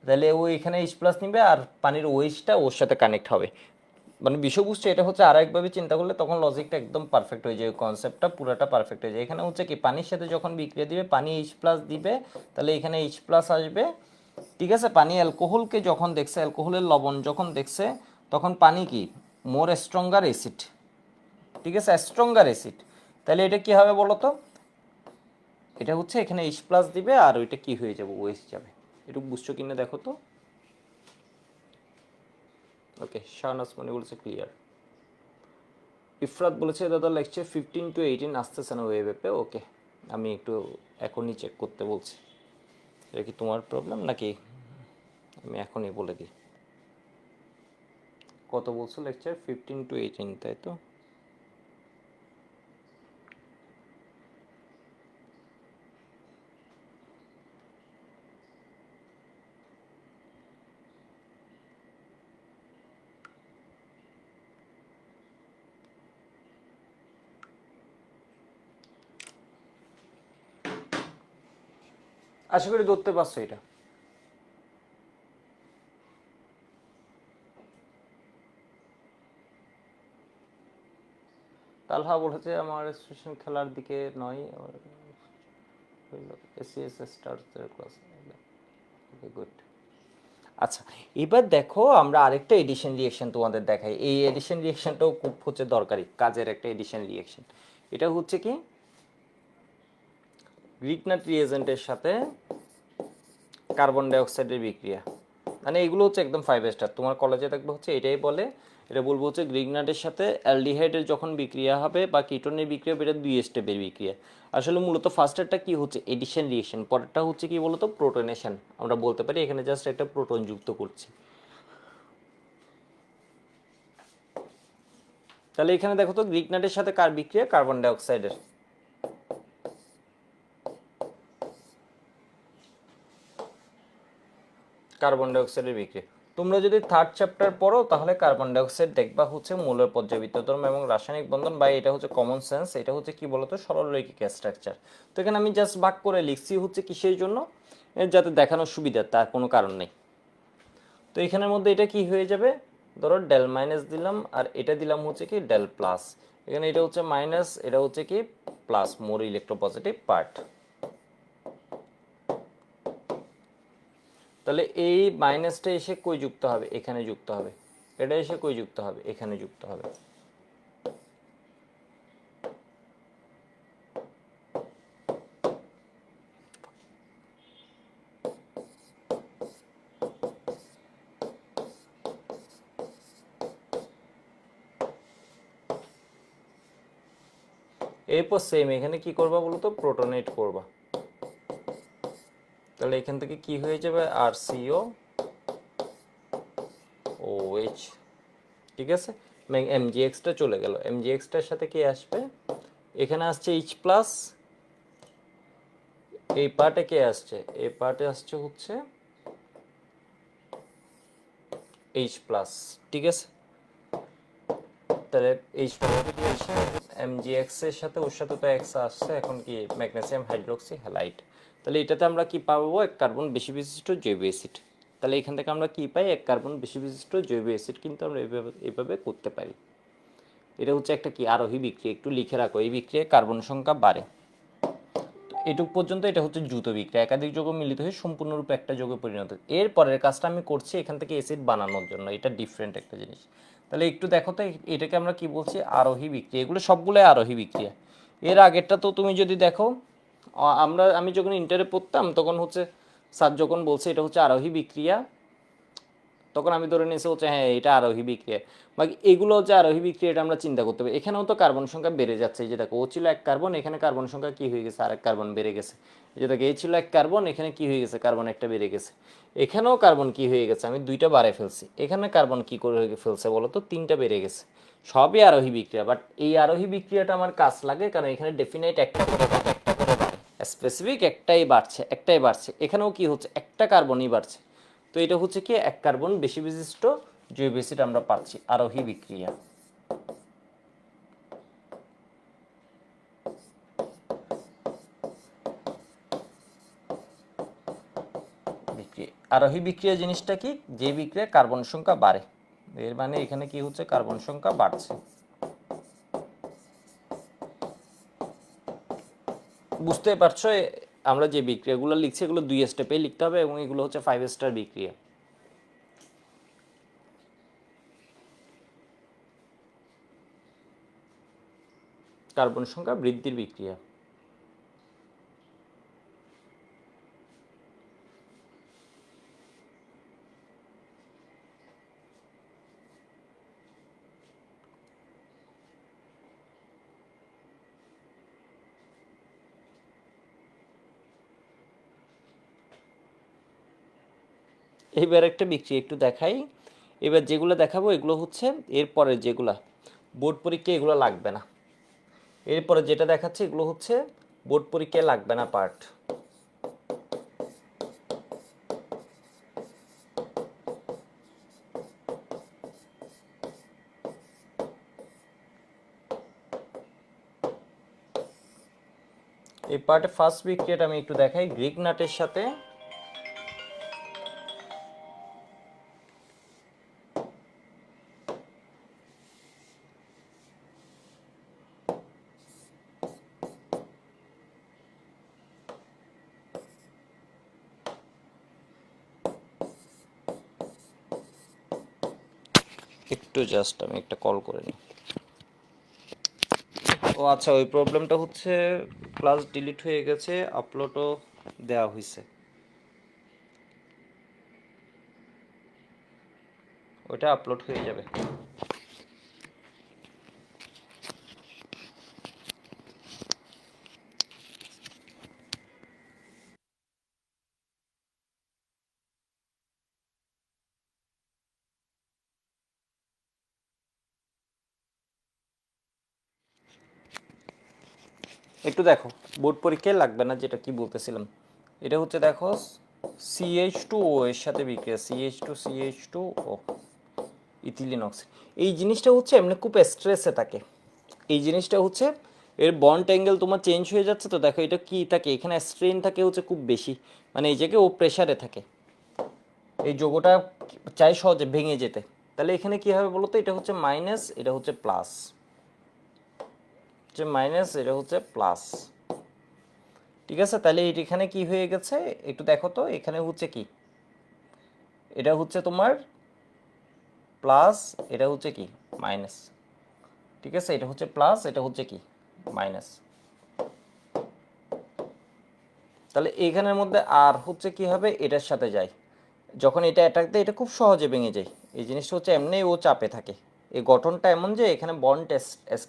তাহলে ও এখানে H+ নিবে আর পানির OH-টা ওর সাথে কানেক্ট হবে। মানে বিষয় বুঝছো, এটা হচ্ছে আর একভাবে চিন্তা করলে তখন লজিকটা একদম পারফেক্ট হয়ে যায়, কনসেপ্টটা পুরোটা পারফেক্ট হয়ে যায়। এখানে হচ্ছে কি পানির সাথে যখন বিক্রিয়া দিবে, পানি H+ দিবে, তাহলে এখানে H+ আসবে, ঠিক আছে। পানি অ্যালকোহলকে যখন দেখছে, অ্যালকোহলের লবণ যখন দেখছে, তখন পানি কি মোর স্ট্রঙ্গার অ্যাসিড, ঠিক আছে, স্ট্রঙ্গার অ্যাসিড। তাহলে এটা কি হবে বলো তো, এটা হচ্ছে এখানে H+ দিবে আর ওইটা কি হয়ে যাবে, ওএস যাবে। একটু বুঝছো কিনা দেখো তো। ওকে, শাহনাজ মনে বলেছে ক্লিয়ার। ইফরাত বলেছে দাদা লেকচার 15 to 18 আসতেছে না ওয়েবে। ওকে, আমি একটু এখনই চেক করতে বলছি। এটা কি তোমার প্রবলেম নাকি, আমি এখনই বলে দিই। কত বলছো লেকচার, 15 to 18, তাই তো? আশা করি ধরতে পারছো এটা। তালহা বলেছে আমার স্টেশন খেলার দিকে নয়, এসিএস স্টার্সের ক্লাস। Okay good. আচ্ছা, এবার দেখো আমরা আরেকটা এডিশন রিয়েকশন তোমাদের দেখাই। এই এডিশন রিয়েকশনটাও খুব হচ্ছে দরকারি কাজের একটা এডিশন রিয়েকশন। এটা হচ্ছে কি গ্রিগনাট রিয়েজেন্টের সাথে কার্বন ডাইঅক্সাইডের বিক্রিয়া। মানে এগুলো হচ্ছে একদম 5 স্টার, তোমার কলেজে থাকবে হচ্ছে এটাই বলে। এটা বলবো হচ্ছে গ্রিগনাটের সাথে অ্যালডিহাইডের যখন বিক্রিয়া হবে বা কিটোনের বিক্রিয়া হবে, এটা 2 স্টেপের বিক্রিয়া। আসলে মূলত ফার্স্টেরটা কি হচ্ছে এডিশন রিয়েকশন, পরেরটা হচ্ছে কি বলতো প্রোটনেশন। আমরা বলতে পারি এখানে জাস্ট একটা প্রোটন যুক্ত করছি। তাহলে এখানে দেখো তো গ্রিগনাটের সাথে কার বিক্রিয়া, কার্বন ডাইঅক্সাইডের। কার্বন ডাইঅক্সাইডের বিক্রিয়া। তোমরা যদি থার্ড চ্যাপ্টার পড়ো তাহলে কার্বন ডাইঅক্সাইড দেখবা হচ্ছে মৌলের পর্যাবৃত্ত ধর্ম এবং রাসায়নিক বন্ধন, বা এটা হচ্ছে কমন সেন্স। এটা হচ্ছে কি বলতো সরলরৈখিক স্ট্রাকচার। তো এখানে আমি জাস্ট ভাগ করে লিখছি হচ্ছে কিসের জন্য, যাতে দেখানোর সুবিধা, তার কোনো কারণ নেই। তো এখানের মধ্যে এটা কি হয়ে যাবে, ধরো ডেল মাইনাস দিলাম আর এটা দিলাম হচ্ছে কি ডেল প্লাস। এখানে এটা হচ্ছে মাইনাস, এটা হচ্ছে কি প্লাস, মোর ইলেকট্রোপজিটিভ পার্ট। তাহলে এই মাইনাসটা এসে কই যুক্ত হবে, এখানে যুক্ত হবে। এটা এসে কই যুক্ত হবে, এখানে যুক্ত হবে। এরপর সেম এখানে কি করবা বলো তো, প্রোটনেট করবা। তাহলে এখান থেকে কি হয়ে যাবে, আর সিও ও এইচ। ঠিক আছে, এমজিএক্সটা চলে গেল, এমজিএক্সটার সাথে কি আসবে, এখানে আসছে এইচ প্লাস, এই পার্টে কে আসছে, এই পার্টে আসছে হচ্ছে এইচ প্লাস। ঠিক আছে, তাহলে এইচ প্লাস এমজিএক্স এর সাথে ওর সাথে তো এক্স আসছে, এখন কি ম্যাগনেসিয়াম হাইড্রোক্সি হ্যালাইড। তাহলে এটাতে আমরা কি পাবো, এক কার্বন বেশি বিশিষ্ট জৈব অ্যাসিড। তাহলে এখান থেকে আমরা কি পাই, এক কার্বন বেশি বিশিষ্ট জৈব অ্যাসিড কিন্তু আমরা এইভাবে করতে পারি। এটা হচ্ছে একটা কি আরোহী বিক্রিয়া, একটু লিখে রাখো, এই বিক্রিয়ায় কার্বন সংখ্যা বাড়ে। এটুক পর্যন্ত এটা হচ্ছে দ্রুত বিক্রিয়া, একাধিক যৌগ মিলিত হয়ে সম্পূর্ণরূপে একটা যৌগে পরিণত। এর পরের কাজটা আমি করছি এখান থেকে অ্যাসিড বানানোর জন্য, এটা ডিফারেন্ট একটা জিনিস। তাহলে একটু দেখো তো, এটাকে আমরা কি বলছি, আরোহী বিক্রিয়া। এগুলো সবগুলোই আরোহী বিক্রিয়া। এর আগেরটা তো তুমি যদি দেখো, আমি যখন ইন্টারে পড়তাম তখন হচ্ছে স্যার যখন বলছে এটা হচ্ছে আরোহী বিক্রিয়া, তখন আমি ধরে নিয়েছি হচ্ছে হ্যাঁ এটা আরোহী বিক্রিয়া। বাকি এগুলো হচ্ছে আরোহী বিক্রিয়া, এটা আমরা চিন্তা করতে পারি। এখানেও তো কার্বন সংখ্যা বেড়ে যাচ্ছে, এই যে দেখো ও ছিল এক কার্বন, এখানে কার্বন সংখ্যা কি হয়ে গেছে, আরেক কার্বন বেড়ে গেছে। এই যে দেখো এই ছিল এক কার্বন, এখানে কি হয়ে গেছে, কার্বন একটা বেড়ে গেছে। এখানেও কার্বন কি হয়ে গেছে, আমি দুইটা বাড়ে ফেলছি। এখানে কার্বন কি করে ফেলছে বলো তো, তিনটা বেড়ে গেছে। সবই আরোহী বিক্রিয়া, বাট এই আরোহী বিক্রিয়াটা আমার কাজ লাগে কারণ এখানে ডেফিনাইট একটা করে বাড়ে, একটা করে বাড়ে, স্পেসিফিক একটাই বাড়ছে, একটাই বাড়ছে। এখানেও কি হচ্ছে, একটা কার্বনই বাড়ছে। তো এটা হচ্ছে কি এক কার্বন বেশি বিশিষ্ট জৈব অ্যাসিড আমরা পাচ্ছি, আরোহী বিক্রিয়া। বিক্রিয়া, আরোহী বিক্রিয়া জিনিসটা কি, যে বিক্রিয়া কার্বন সংখ্যা বাড়ে, এর মানে এখানে কি হচ্ছে, কার্বন সংখ্যা বাড়ছে। বুঝতে পারছো, আমরা যে বিক্রিয়াগুলো লিখছি এগুলো 2 স্টেপে লিখতে হবে এবং এগুলো হচ্ছে 5 স্টার বিক্রিয়া। কার্বন সংখ্যা বৃদ্ধির বিক্রিয়া। এইবার একটা বিক্রিয়া একটু দেখাই। এবার যেগুলো দেখাবো এগুলো হচ্ছে এরপরে যেগুলা বোর্ড পরীক্ষা, এগুলো লাগবে না। এরপরে যেটা দেখাচ্ছে এগুলো হচ্ছে বোর্ড পরীক্ষায় লাগবে না পার্ট। এই পার্টে ফার্স্ট বিক্রিয়াটা আমি একটু দেখাই, গ্রিক নাটের সাথে একটু জাস্ট আমি একটা কল করে নিই। ও আচ্ছা, ওই প্রবলেমটা হচ্ছে ক্লাস ডিলিট হয়ে গেছে, আপলোডও দেওয়া হয়েছে, ওটা আপলোড হয়ে যাবে। একটু দেখো, বোর্ড পরীক্ষায় লাগবে না, যেটা কি বলতেছিলাম, এটা হচ্ছে দেখো CH2O এর সাথে বিক্রিয়া, CH2CH2O, ইথিলিন অক্সাইড। এই জিনিসটা হচ্ছে এমনি খুব স্ট্রেসে থাকে, এই জিনিসটা হচ্ছে এর বন্ড অ্যাঙ্গেল তোমার চেঞ্জ হয়ে যাচ্ছে। তো দেখো এটা কি থাকে, এখানে স্ট্রেন থাকে হচ্ছে খুব বেশি, মানে এই জায়গায় ও প্রেসারে থাকে, এই যোগটা চাই সহজে ভেঙে যেতে। তাহলে এখানে কি হবে বলো তো, এটা হচ্ছে মাইনাস, এটা হচ্ছে প্লাস, যে মাইনাস এটা হচ্ছে প্লাস। ঠিক আছে, তাহলে এখানে কি হয়ে গেছে একটু দেখো তো, এখানে হচ্ছে কি, এটা হচ্ছে তোমার প্লাস, এটা হচ্ছে কি মাইনাস। ঠিক আছে, এটা হচ্ছে প্লাস, এটা হচ্ছে কি মাইনাস। তাহলে এইখানের মধ্যে আর হচ্ছে কি হবে, এটার সাথে যায়, যখন এটা অ্যাটাক দেয় এটা খুব সহজে ভেঙে যায়। এই জিনিসটা হচ্ছে এমনি ও চাপে থাকে, এই গঠনটা এমন যে এখানে বন্ড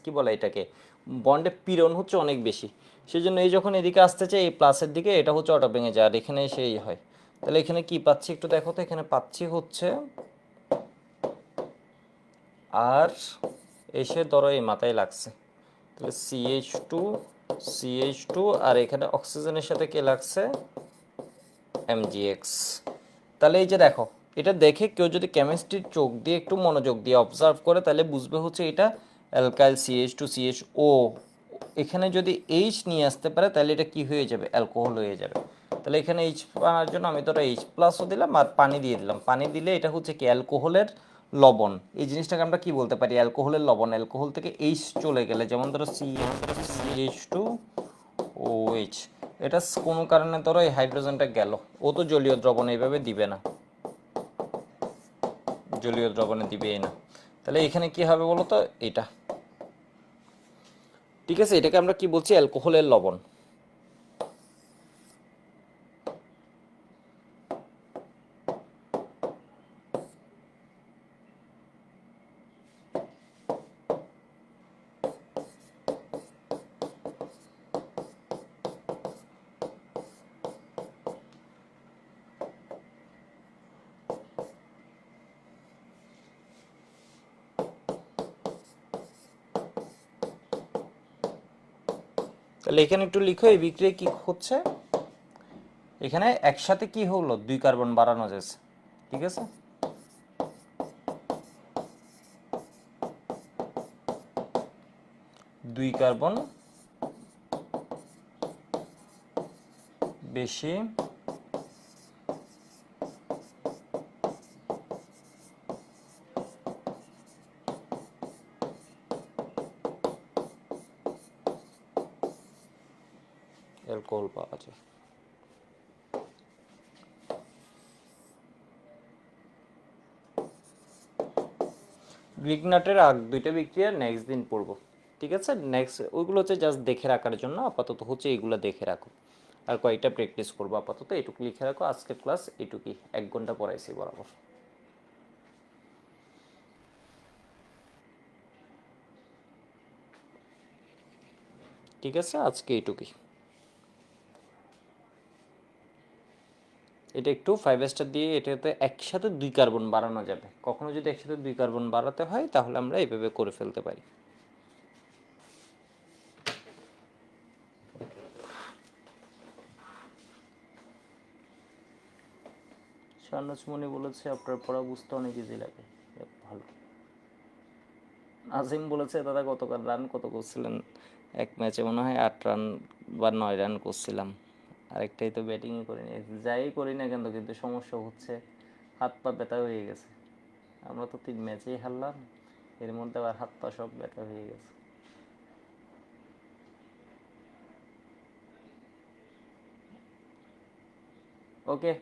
কি বলে এটাকে, বন্ডের পীড়ন হচ্ছে অনেক বেশি, সেই জন্য এই যখন এদিকে আসতে চাই এই প্লাসের দিকে, এটা হচ্ছে অটো ভেঙে যায় আর এখানে সেই হয়। তাহলে এখানে কি পাচ্ছি একটু দেখো তো, এখানে পাচ্ছি হচ্ছে আর এসে ধরো এই মাথায় লাগছে, তাহলে সিএইচ টু আর এখানে অক্সিজেনের সাথে কে লাগছে, এমজিএক্স। তাহলে এই যে দেখো, এটা দেখে কেউ যদি কেমিস্ট্রির চোখ দিয়ে একটু মনোযোগ দিয়ে অবজার্ভ করে তাহলে বুঝবে হচ্ছে এটা অ্যালকাইল CH2CHO। এখানে যদি এইচ নিয়ে আসতে পারে তাহলে এটা কি হয়ে যাবে, অ্যালকোহল হয়ে যাবে। তাহলে এখানে এইচ পাওয়ার জন্য আমি ধরো এইচ প্লাসও দিলাম আর পানি দিয়ে দিলাম, পানি দিলে এটা হচ্ছে কি অ্যালকোহলের লবণ। এই জিনিসটাকে আমরা কি বলতে পারি, অ্যালকোহলের লবণ। অ্যালকোহল থেকে এইচ চলে গেলে যেমন ধরো CH2OH, এটা কোনো কারণে ধরো এই হাইড্রোজেনটা গেল, ও তো জলীয় দ্রবণ এইভাবে দিবে না, জলীয় দ্রবণে দিবেই না। তাহলে এখানে কি হবে বলো তো, এটা ঠিক আছে, এটাকে আমরা কি বলছি, অ্যালকোহলের লবণ। তাহলে এখানে একটু লিখো এই বিক্রিয়া কি হচ্ছে, এখানে একসাথে কি হলো, 2 কার্বন বাড়ানো যাচ্ছে, ঠিক আছে। 2 কার্বন বেশি অ্যালকোহল পাওয়া যায়। গ্রিগনাটের আগ দুইটা বিক্রিয়া নেক্সট দিন পড়বো, ঠিক আছে। নেক্সট ওইগুলো হচ্ছে জাস্ট দেখে রাখার জন্য, আপাতত হচ্ছে এইগুলো দেখে রাখো আর কয়েকটা প্র্যাকটিস করবো। আপাতত এটুকু লিখে রাখো, আজকের ক্লাস এটুকুই, 1 ঘন্টা পড়াইছি বরাবর, ঠিক আছে। আজকে এইটুকুই, এটা একটু 5 স্টার দিয়ে, এটাতে একসাথে 2 কার্বন বাড়ানো যাবে। কখনো যদি একসাথে 2 কার্বন বাড়াতে হয় তাহলে আমরা এইভাবে করে ফেলতে পারি। শাহনাজমণি বলেছে আপনার পড়া বুঝতে অনেক ইজি লাগে, ভালো। আজিম বলেছে দাদা গতকাল রান কত করছিলেন, এক ম্যাচে মনে হয় 8 রান বা 9 রান করছিলাম, আরেকটাই তো ব্যাটিংই করিনি। যাই করি না কেন কিন্তু সমস্যা হচ্ছে হাত পা ব্যথা হয়ে গেছে। আমরা তো 3 ম্যাচেই হারলাম, এর মধ্যে আবার হাত পা সব ব্যথা হয়ে গেছে। ওকে।